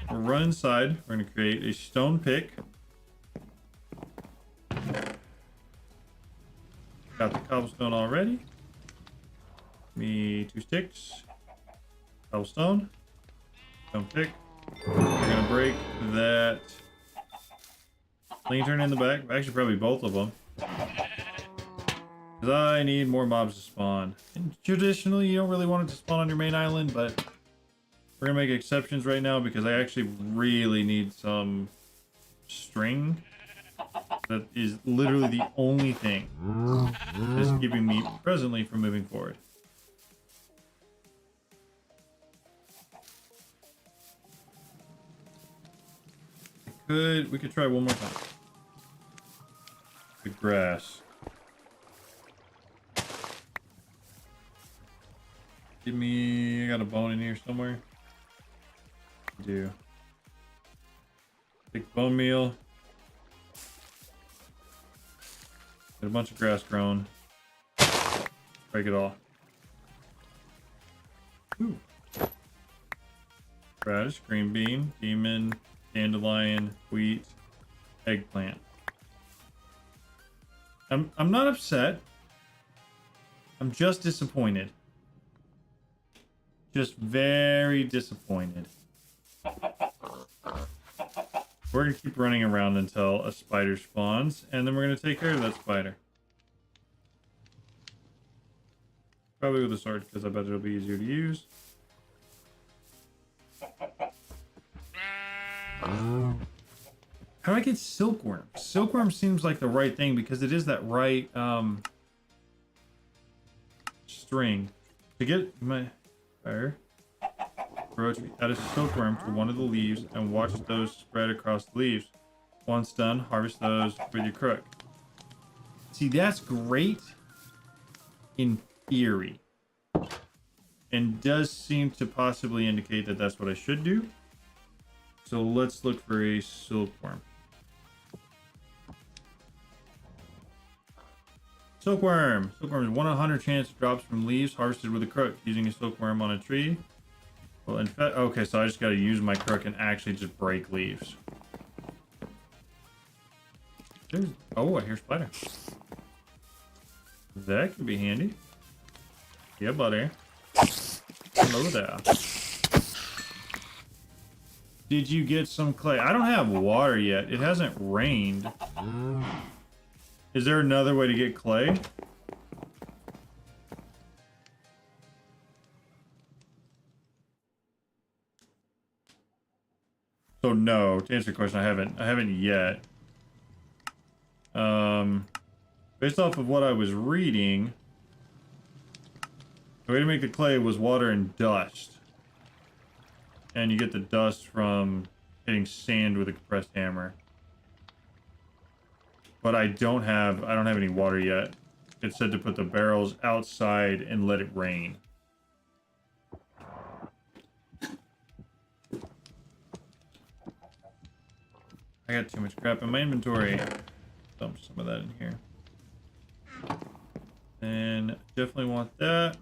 We'll run inside. We're gonna create a stone pick. Got the cobblestone already. Me 2 sticks. Cobblestone. Stone pick. We're gonna break that lantern in the back. Actually, probably both of them. Because I need more mobs to spawn. And traditionally, you don't really want it to spawn on your main island, but we're gonna make exceptions right now because I actually really need some string. That is literally the only thing that's keeping me presently from moving forward. We could try one more time. The grass. Give me... I got a bone in here somewhere. I do. Take bone meal. Get a bunch of grass grown. Break it all. Ooh. Radish, green bean, demon, dandelion, wheat, eggplant. I'm not upset. I'm just disappointed. Just very disappointed. We're gonna keep running around until a spider spawns, and then we're gonna take care of that spider. Probably with a sword, because I bet it'll be easier to use. How do I get silkworm? Silkworm seems like the right thing because it is that right string. To get my fire, add a silkworm to one of the leaves and watch those spread across the leaves. Once done, harvest those with your crook. See, that's great in theory, and does seem to possibly indicate that that's what I should do. So let's look for a silkworm. Silkworm. Silkworm is 1 in 100 chance drops from leaves harvested with a crook. Using a silkworm on a tree. Well, in fact, okay, so I just got to use my crook and actually just break leaves. Oh, I hear spider. That could be handy. Yeah, buddy. Hello there. Did you get some clay? I don't have water yet. It hasn't rained. Is there another way to get clay? So no, to answer your question, I haven't yet. Based off of what I was reading, the way to make the clay was water and dust. And you get the dust from hitting sand with a compressed hammer. But I don't have any water yet. It said to put the barrels outside and let it rain. I got too much crap in my inventory. Dump some of that in here. And definitely want that.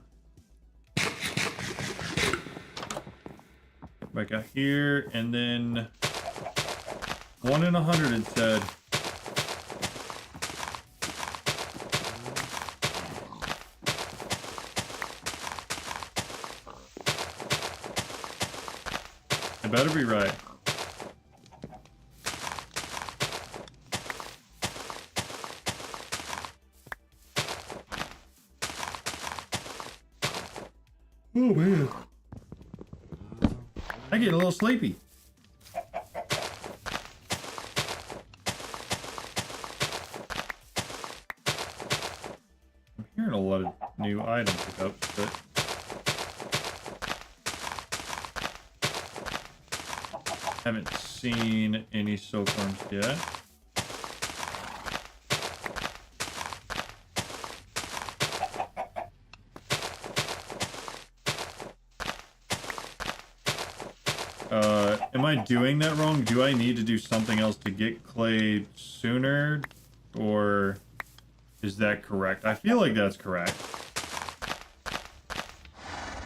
Back out here, and then 1 in 100 it said. I better be right. Oh man. I get a little sleepy. I'm hearing a lot of new item pickups, but haven't seen any silkworms yet. Am I doing that wrong? Do I need to do something else to get clay sooner? Or is that correct? I feel like that's correct.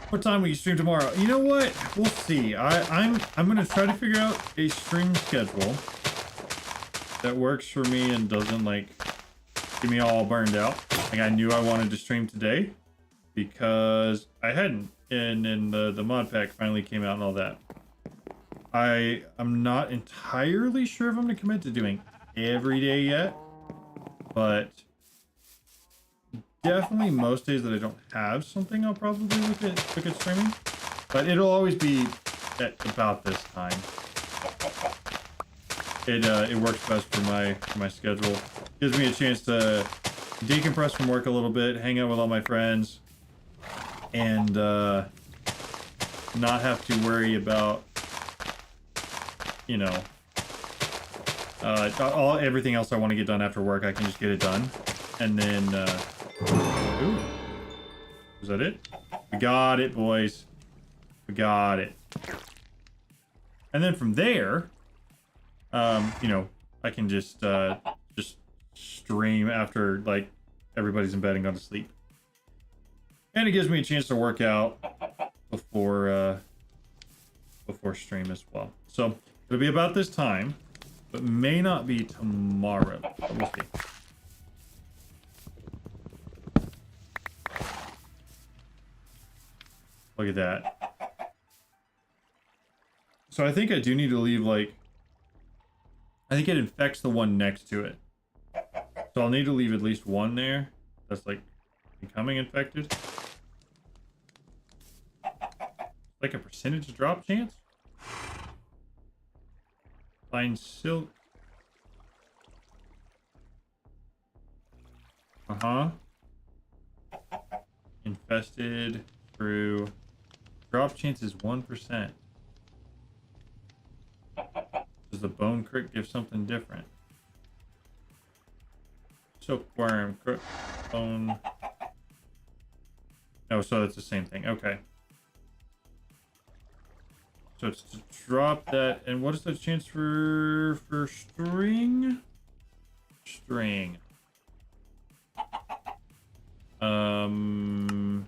What time will you stream tomorrow? You know what? We'll see. I'm gonna try to figure out a stream schedule that works for me and doesn't like get me all burned out. Like I knew I wanted to stream today because I hadn't, and then the mod pack finally came out and all that. I'm not entirely sure if I'm gonna commit to doing every day yet, but definitely most days that I don't have something, I'll probably look at streaming. But it'll always be at about this time. It works best for my schedule. Gives me a chance to decompress from work a little bit, hang out with all my friends, and not have to worry about, you know, everything else I want to get done after work. I can just get it done, and then ooh, is that it? We got it, boys. We got it. And then from there, you know, I can just stream after like everybody's in bed and gone to sleep, and it gives me a chance to work out before stream as well. So it'll be about this time, but may not be tomorrow. We'll see. Look at that. So I think I do need to leave, like, I think it infects the one next to it. So I'll need to leave at least one there that's like becoming infected. Like a percentage drop chance? Find silk. Uh-huh. Infested through. Drop chance is 1%. Does the bone crit give something different? Silkworm, crit, bone. Oh, so it's the same thing. Okay. So it's to drop that. And what is the chance for string? String. 10%.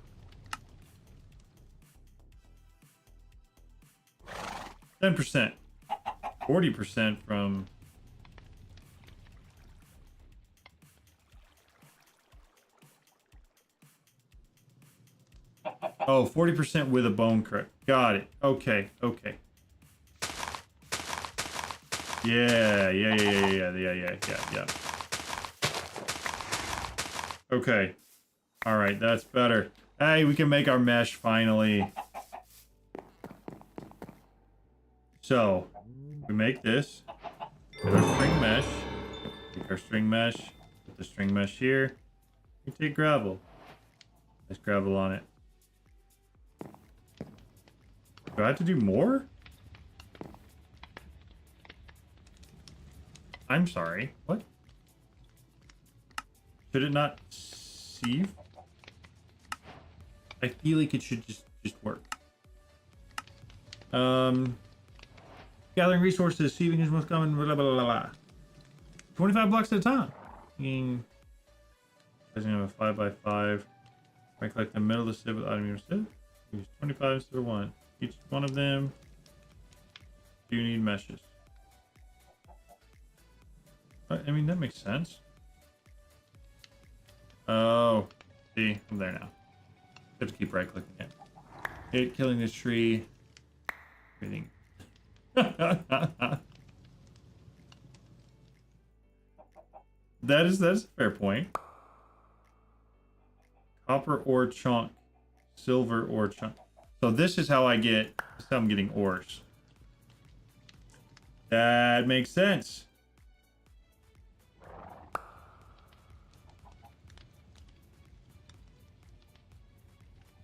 40% from. Oh, 40% with a bone crit. Got it. Okay, okay. Yeah. Okay. All right, that's better. Hey, we can make our mesh finally. So, we make this. Get our string mesh. Take our string mesh. Put the string mesh here. We take gravel. There's gravel on it. Do I have to do more? I'm sorry. What? Should it not sieve? I feel like it should just work. Gathering resources, sieving is most common. Blah blah blah blah. 25 blocks at a time. Doesn't have a 5x5. I collect the middle of the sieve with item sieve. Use 25 instead of 1. Each one of them. Do you need meshes? I mean, that makes sense. Oh, see, I'm there now. Have to keep right clicking it. Hit killing this tree. Everything. That's a fair point. Copper ore chunk, silver ore chunk. So this is how I'm getting ores. That makes sense.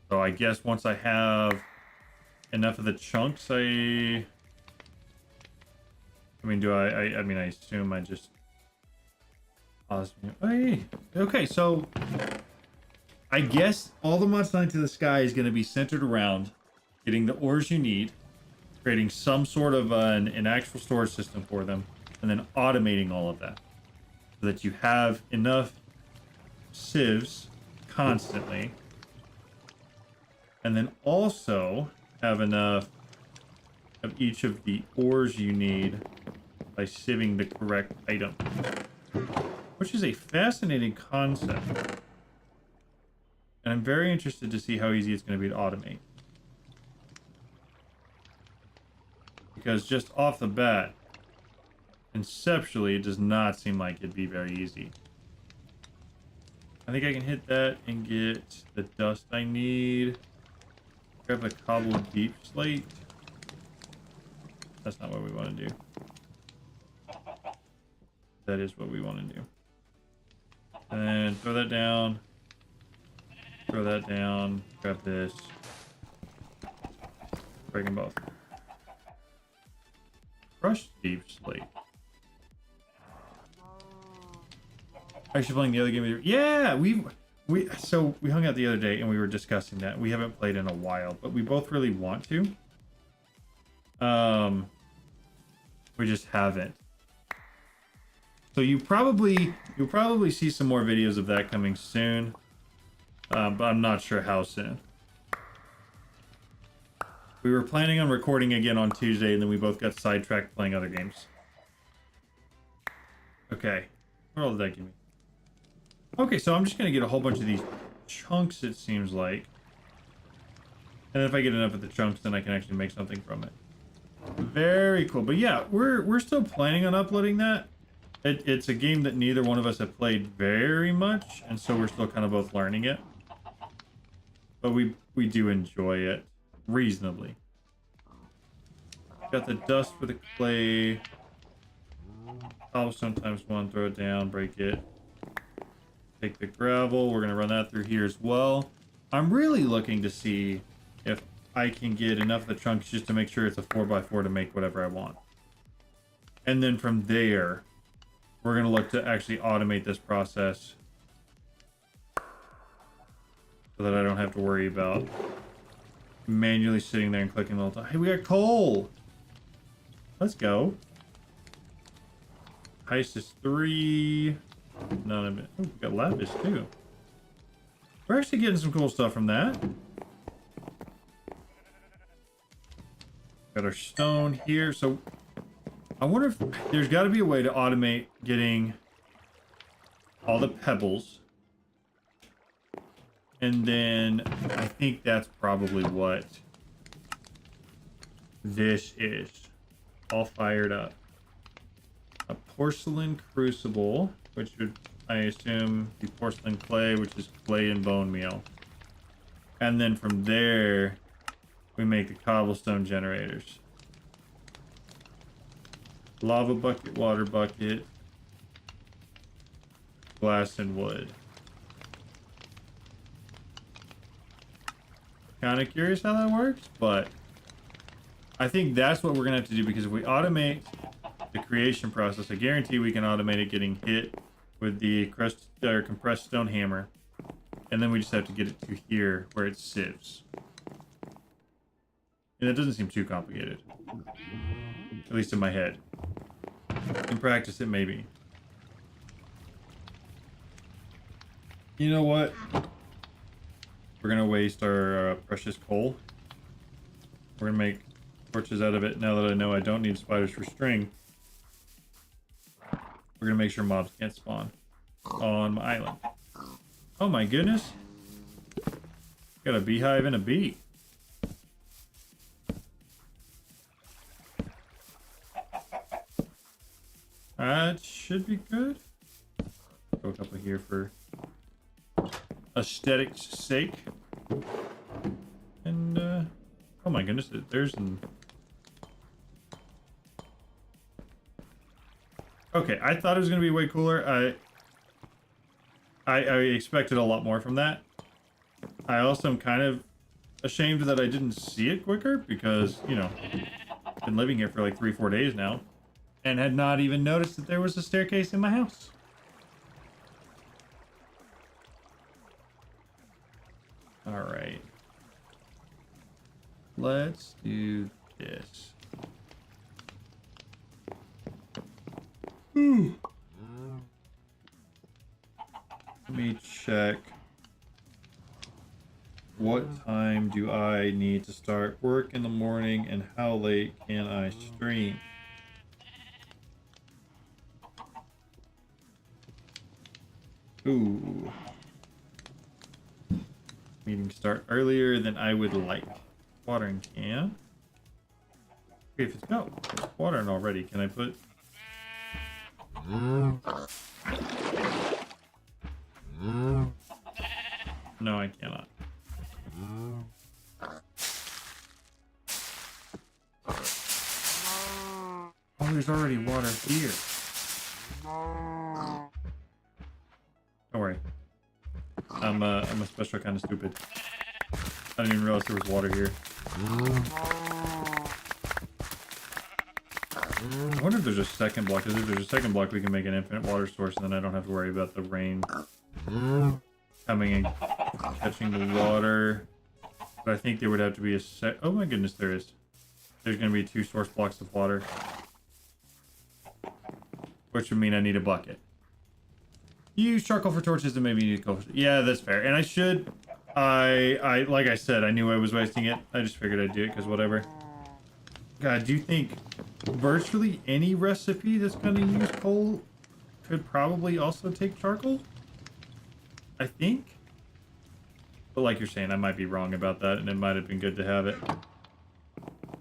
So I guess once I have enough of the chunks, I mean, I assume I just pause. Hey, okay, so I guess all the Mods 9 to the Sky is going to be centered around getting the ores you need, creating some sort of an actual storage system for them, and then automating all of that so that you have enough sieves constantly, and then also have enough of each of the ores you need by sieving the correct item, which is a fascinating concept. And I'm very interested to see how easy it's going to be to automate. Because just off the bat, conceptually, it does not seem like it'd be very easy. I think I can hit that and get the dust I need. Grab the cobbled deep slate. That's not what we want to do. That is what we want to do. And then throw that down. Throw that down. Grab this. Break them both. Crushed deep slate. Actually playing the other game with you. Yeah, we hung out the other day and we were discussing that. We haven't played in a while, but we both really want to. We just haven't. So you'll probably see some more videos of that coming soon. But I'm not sure how soon. We were planning on recording again on Tuesday, and then we both got sidetracked playing other games. Okay. What all did that give me? Okay, so I'm just going to get a whole bunch of these chunks, it seems like. And if I get enough of the chunks, then I can actually make something from it. Very cool. But yeah, we're still planning on uploading that. It's a game that neither one of us have played very much, and so we're still kind of both learning it. But we do enjoy it reasonably. Got the dust for the clay. Cobblestone times 1, throw it down, break it. Take the gravel. We're going to run that through here as well. I'm really looking to see if I can get enough of the trunks just to make sure it's a 4x4 to make whatever I want. And then from there, we're going to look to actually automate this process so that I don't have to worry about manually sitting there and clicking the whole time. Hey, we got coal! Let's go. Heist is 3. None of it. Oh, we got lapis too. We're actually getting some cool stuff from that. Got our stone here. So I wonder if there's got to be a way to automate getting all the pebbles. And then I think that's probably what this is. All fired up. A porcelain crucible, which would, I assume, be porcelain clay, which is clay and bone meal. And then from there, we make the cobblestone generators. Lava bucket, water bucket, glass and wood. Kind of curious how that works, but I think that's what we're gonna have to do, because if we automate the creation process, I guarantee we can automate it getting hit with the compressed stone hammer, and then we just have to get it to here where it sieves. And it doesn't seem too complicated, at least in my head. In practice, it may be. You know what? We're gonna waste our precious coal. We're gonna make torches out of it now that I know I don't need spiders for string. We're gonna make sure mobs can't spawn on my island. Oh my goodness. Got a beehive and a bee. That should be good. Throw a couple here for aesthetics sake. And oh my goodness, there's an... Okay, I thought it was gonna be way cooler. I expected a lot more from that. I also am kind of ashamed that I didn't see it quicker, because, you know, I've been living here for like 3-4 days now and had not even noticed that there was a staircase in my house. All right. Let's do this. Let me check. What time do I need to start work in the morning, and how late can I stream? Ooh. Meeting start earlier than I would like. Watering can. Okay, if it's watering already, can I put... No, I cannot. Oh, there's already water here. Don't worry. I'm a special kind of stupid. I didn't even realize there was water here. I wonder if there's a second block, because if there's a second block, we can make an infinite water source, and then I don't have to worry about the rain coming and catching the water. But I think there would have to be a oh my goodness, there is. There's going to be 2 source blocks of water. Which would mean I need a bucket. Use charcoal for torches and maybe you need coal. Yeah, that's fair. And I should... I like I said, I knew I was wasting it. I just figured I'd do it, because whatever. God, do you think virtually any recipe that's going to use coal could probably also take charcoal? I think. But like you're saying, I might be wrong about that, and it might have been good to have it.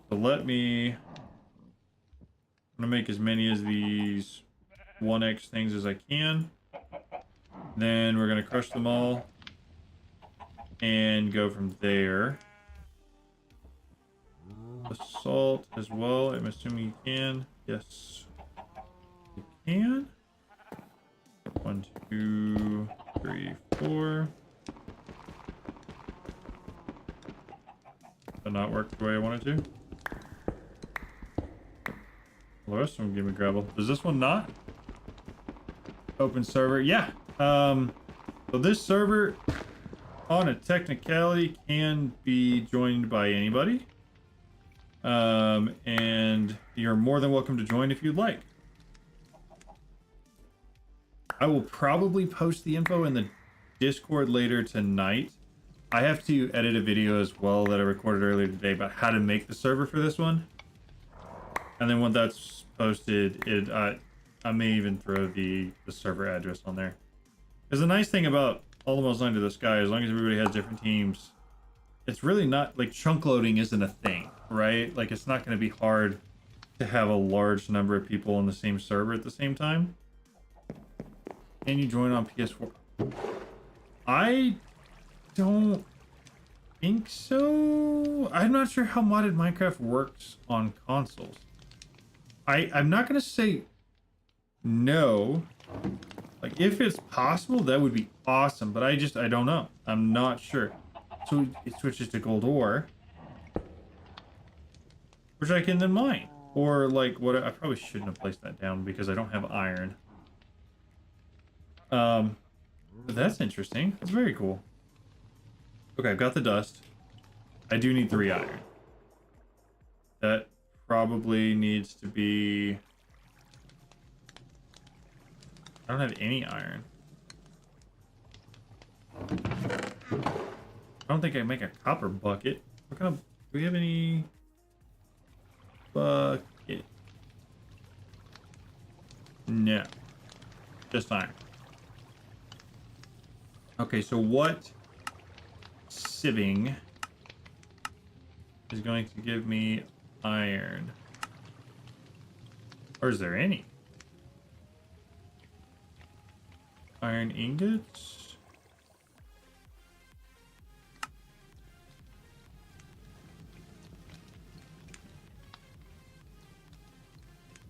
So let me... I'm going to make as many of these 1x things as I can. Then we're going to crush them all and go from there. The salt as well, I'm assuming you can. Yes, you can. 1, 2, 3, 4. Did not work the way I wanted to. The rest of them give me gravel. Does this one not? Open server. Yeah. So this server, on a technicality, can be joined by anybody. And you're more than welcome to join if you'd like. I will probably post the info in the Discord later tonight. I have to edit a video as well that I recorded earlier today about how to make the server for this one. And then when that's posted, I may even throw the server address on there. Because the nice thing about Almost Line to the Sky, as long as everybody has different teams, it's really not, like, chunk loading isn't a thing, right? Like, it's not going to be hard to have a large number of people on the same server at the same time. Can you join on PS4? I don't think so. I'm not sure how modded Minecraft works on consoles. I'm not going to say no. Like, if it's possible, that would be awesome, but I don't know. I'm not sure. So it switches to gold ore, which I can then mine. Or, like, what I probably shouldn't have placed that down because I don't have iron. But that's interesting. That's very cool. Okay, I've got the dust. I do need 3 iron. That probably needs to be... I don't have any iron. I don't think I can make a copper bucket. What kind of... Do we have any... bucket? No. Just iron. Okay, so what sieving is going to give me iron? Or is there any? Iron ingots?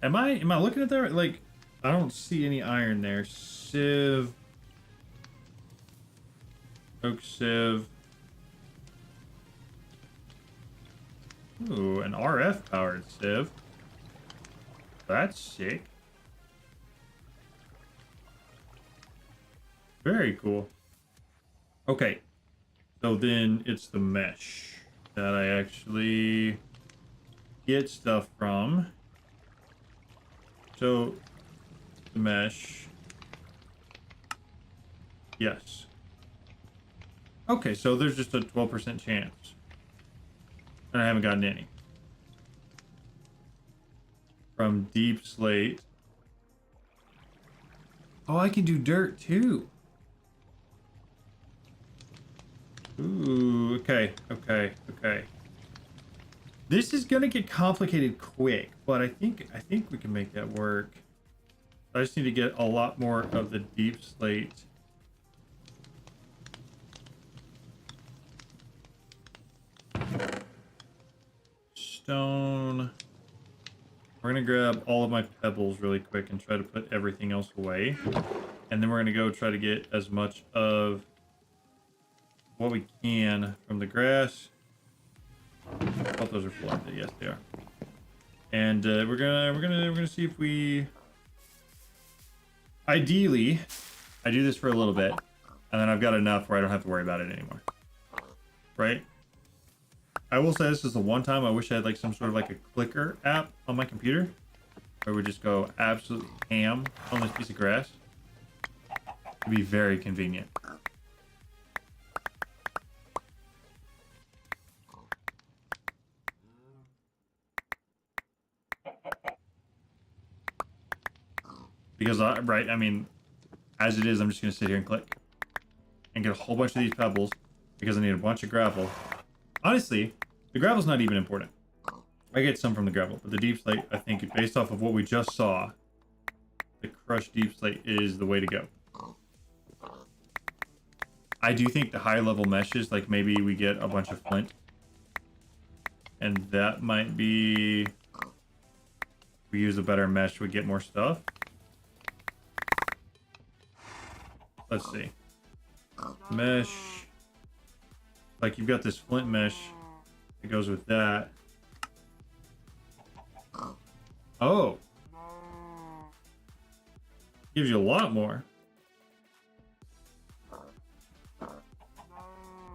Am I looking at that right? Like, I don't see any iron there. Sieve. Oak sieve. Ooh, an RF powered sieve. That's sick. Very cool. Okay. So then it's the mesh that I actually get stuff from. So the mesh. Yes. Okay, so there's just a 12% chance. And I haven't gotten any. From deep slate. Oh, I can do dirt too. Ooh, okay. This is gonna get complicated quick, but I think we can make that work. I just need to get a lot more of the deep slate. Stone. We're gonna grab all of my pebbles really quick and try to put everything else away. And then we're gonna go try to get as much of what we can from the grass. Oh, those are flooded. Yes, they are. And we're gonna see if we. Ideally, I do this for a little bit, and then I've got enough where I don't have to worry about it anymore. Right? I will say this is the one time I wish I had like some sort of like a clicker app on my computer, where we just go absolutely ham on this piece of grass. It'd be very convenient. Because, right, I mean, as it is, I'm just going to sit here and click. And get a whole bunch of these pebbles. Because I need a bunch of gravel. Honestly, the gravel's not even important. I get some from the gravel. But the deep slate, I think, based off of what we just saw, the crushed deep slate is the way to go. I do think the high level meshes, like maybe we get a bunch of flint. And that might be... we use a better mesh, we get more stuff. Let's see. Mesh. Like, you've got this flint mesh It goes with that. Oh. Gives you a lot more.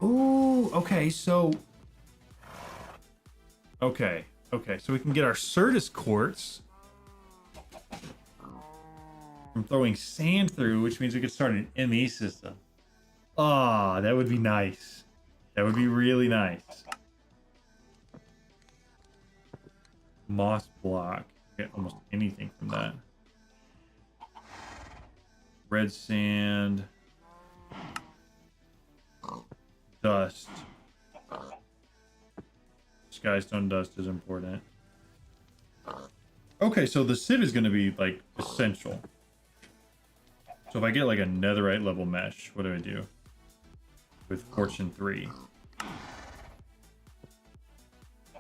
Ooh, okay, so... Okay, so we can get our Certus Quartz from throwing sand through, which means we could start an ME system. Ah, that would be nice. That would be really nice. Moss block. Get almost anything from that. Red sand. Dust. Skystone dust is important. Okay, so the sieve is going to be like essential. So if I get like a netherite level mesh, what do I do? With Fortune 3.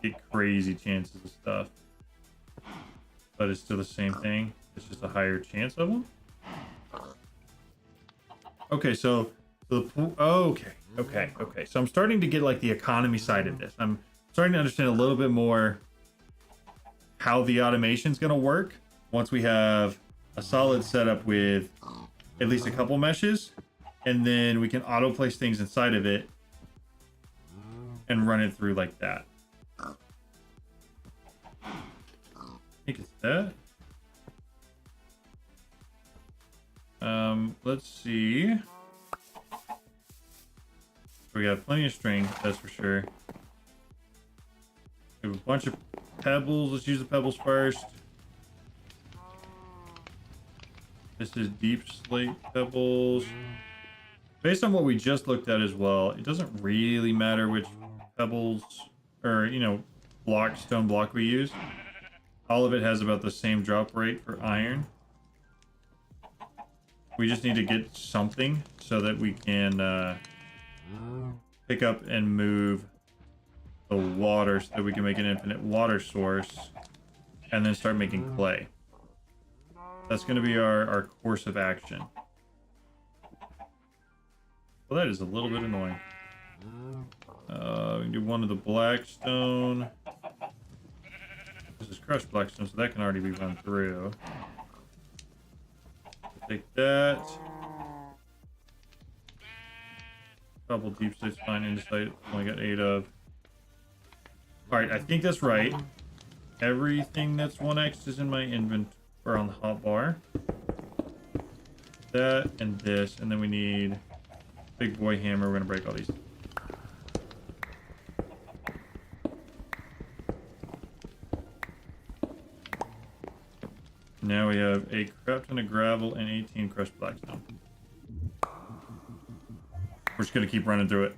Get crazy chances of stuff. But it's still the same thing. It's just a higher chance of them. Okay, so okay. So I'm starting to get like the economy side of this. I'm starting to understand a little bit more how the automation is going to work once we have a solid setup with at least a couple meshes, and then we can auto place things inside of it and run it through like that. I think it's that. Let's see. We got plenty of string, that's for sure. We have a bunch of pebbles. Let's use the pebbles first. This is deep slate pebbles. Based on what we just looked at as well, it doesn't really matter which pebbles or, you know, stone block we use. All of it has about the same drop rate for iron. We just need to get something so that we can pick up and move the water so that we can make an infinite water source and then start making clay. That's going to be our course of action. Well, that is a little bit annoying. We can do one of the blackstone. This is crushed blackstone, so that can already be run through. Take that. Couple deep slate spine insight. Only got 8 of. Alright, I think that's right. Everything that's 1x is in my inventory or on the hotbar. That and this, and then we need big boy hammer. We're gonna break all these. Now we have a crap ton of gravel and 18 crushed blackstone. We're just gonna keep running through it.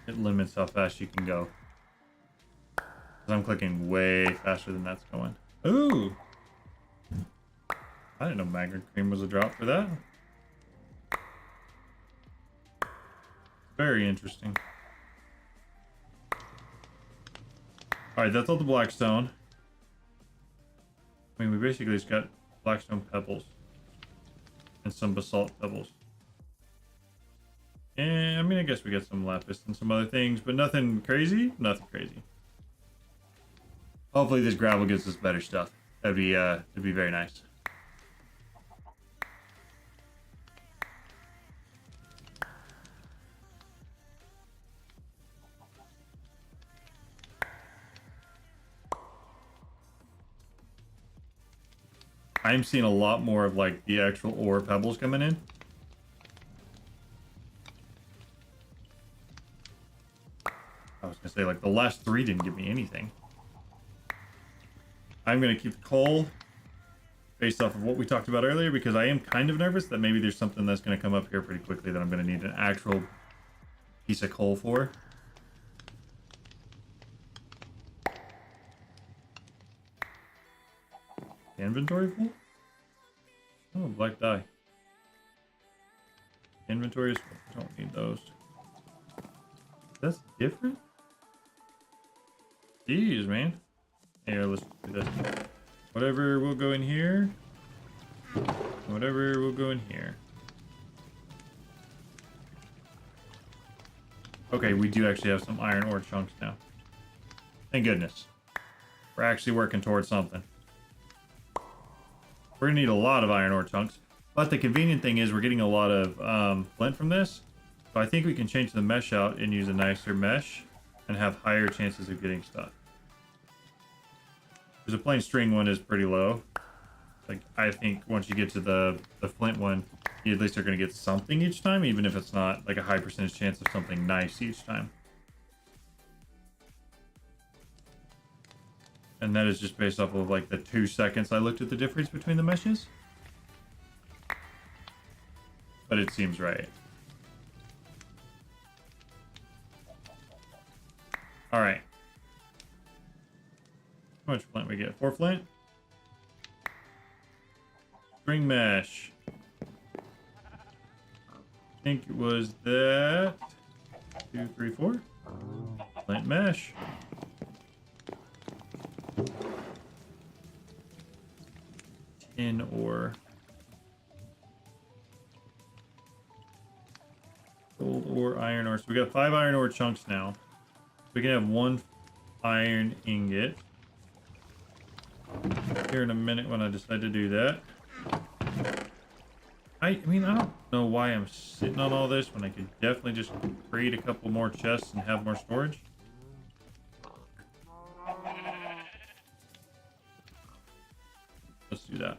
It limits how fast you can go. 'Cause I'm clicking way faster than that's going. Ooh! I didn't know magnet cream was a drop for that. Very interesting. Alright, that's all the blackstone. I mean, we basically just got blackstone pebbles and some basalt pebbles. And I mean, I guess we got some lapis and some other things, but nothing crazy. Nothing crazy. Hopefully, this gravel gives us better stuff. That'd be very nice. I'm seeing a lot more of like the actual ore pebbles coming in. I was gonna say like the last 3 didn't give me anything. I'm gonna keep the coal based off of what we talked about earlier because I am kind of nervous that maybe there's something that's gonna come up here pretty quickly that I'm gonna need an actual piece of coal for. Inventory full? Oh, black dye. Inventories, don't need those. That's different? Jeez, man. Here, let's do this. Whatever will go in here. Whatever will go in here. Okay, we do actually have some iron ore chunks now. Thank goodness. We're actually working towards something. We're gonna need a lot of iron ore chunks. But the convenient thing is we're getting a lot of flint from this. So I think we can change the mesh out and use a nicer mesh and have higher chances of getting stuff. Because the plain string one is pretty low. Like, I think once you get to the flint one, you at least are going to get something each time, even if it's not like a high percentage chance of something nice each time. And that is just based off of like the 2 seconds I looked at the difference between the meshes. But it seems right. Alright. How much flint we get? 4 flint? String mesh. I think it was that. 2, 3, 4. Flint mesh. Tin ore. Gold ore, iron ore. So we got 5 iron ore chunks now. We can have 1 iron ingot. Here in a minute when I decide to do that. I mean, I don't know why I'm sitting on all this when I could definitely just create a couple more chests and have more storage. Let's do that.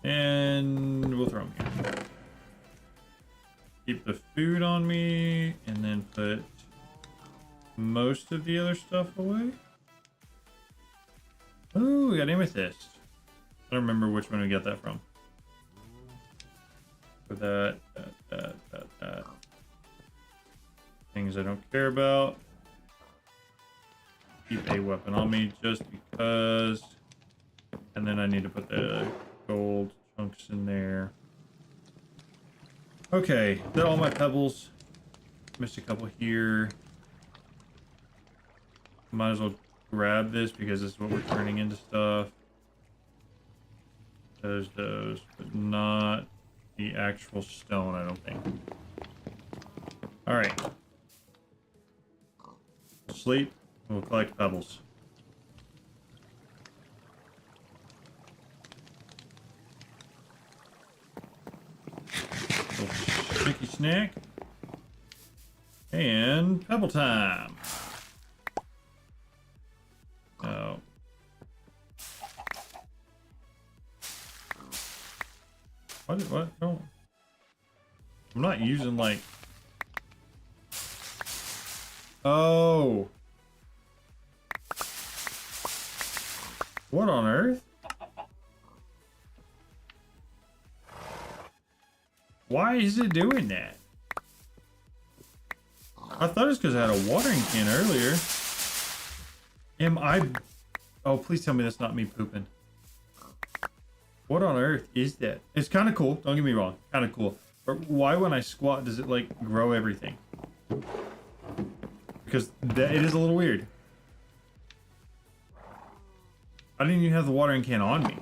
And we'll throw them here. Keep the food on me and then put most of the other stuff away. Oh, we got amethyst. I don't remember which one we got that from. For that. Things I don't care about. Keep a weapon on me just because. And then I need to put the gold chunks in there. Okay, they're all my pebbles. Missed a couple here. Might as well grab this because this is what we're turning into stuff. Those, but not the actual stone, I don't think. Alright. Sleep. We'll collect pebbles. Little sneaky snack. And pebble time. Oh. What? No. I'm not using like. Oh. What on earth? Why is it doing that? I thought it's because I had a watering can earlier. Am I... Oh, please tell me that's not me pooping. What on earth is that? It's kind of cool. Don't get me wrong. Kind of cool. But why when I squat does it like grow everything? Because it is a little weird. I didn't even have the watering can on me.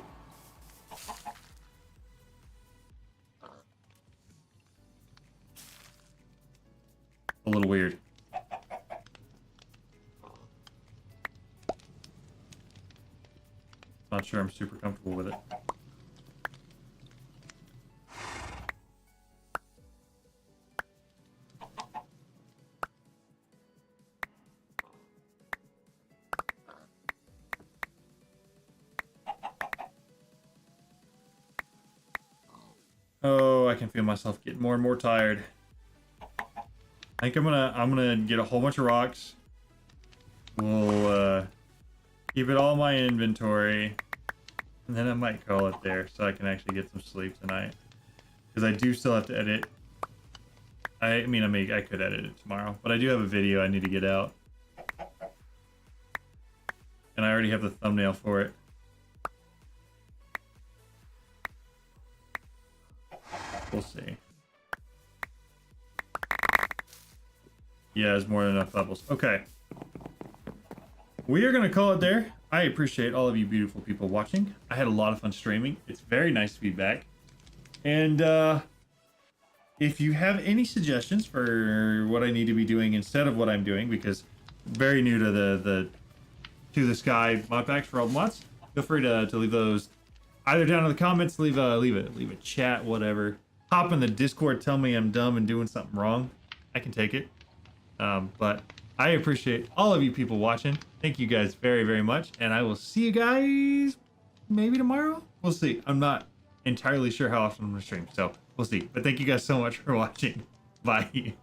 A little weird. Not sure I'm super comfortable with it. Oh, I can feel myself getting more and more tired. I think I'm gonna get a whole bunch of rocks. We'll keep it all in my inventory, and then I might call it there so I can actually get some sleep tonight. Because I do still have to edit. I mean, I could edit it tomorrow, but I do have a video I need to get out, and I already have the thumbnail for it. We'll see. Yeah, it's more than enough levels. Okay. We are going to call it there. I appreciate all of you beautiful people watching. I had a lot of fun streaming. It's very nice feedback. And, if you have any suggestions for what I need to be doing instead of what I'm doing, because I'm very new to the To the Sky mod packs for all the mods, feel free to leave those either down in the comments, leave a chat, whatever. Hop in the Discord, tell me I'm dumb and doing something wrong. I can take it. But I appreciate all of you people watching. Thank you guys very, very much. And I will see you guys maybe tomorrow. We'll see. I'm not entirely sure how often I'm going to stream, so we'll see. But thank you guys so much for watching. Bye.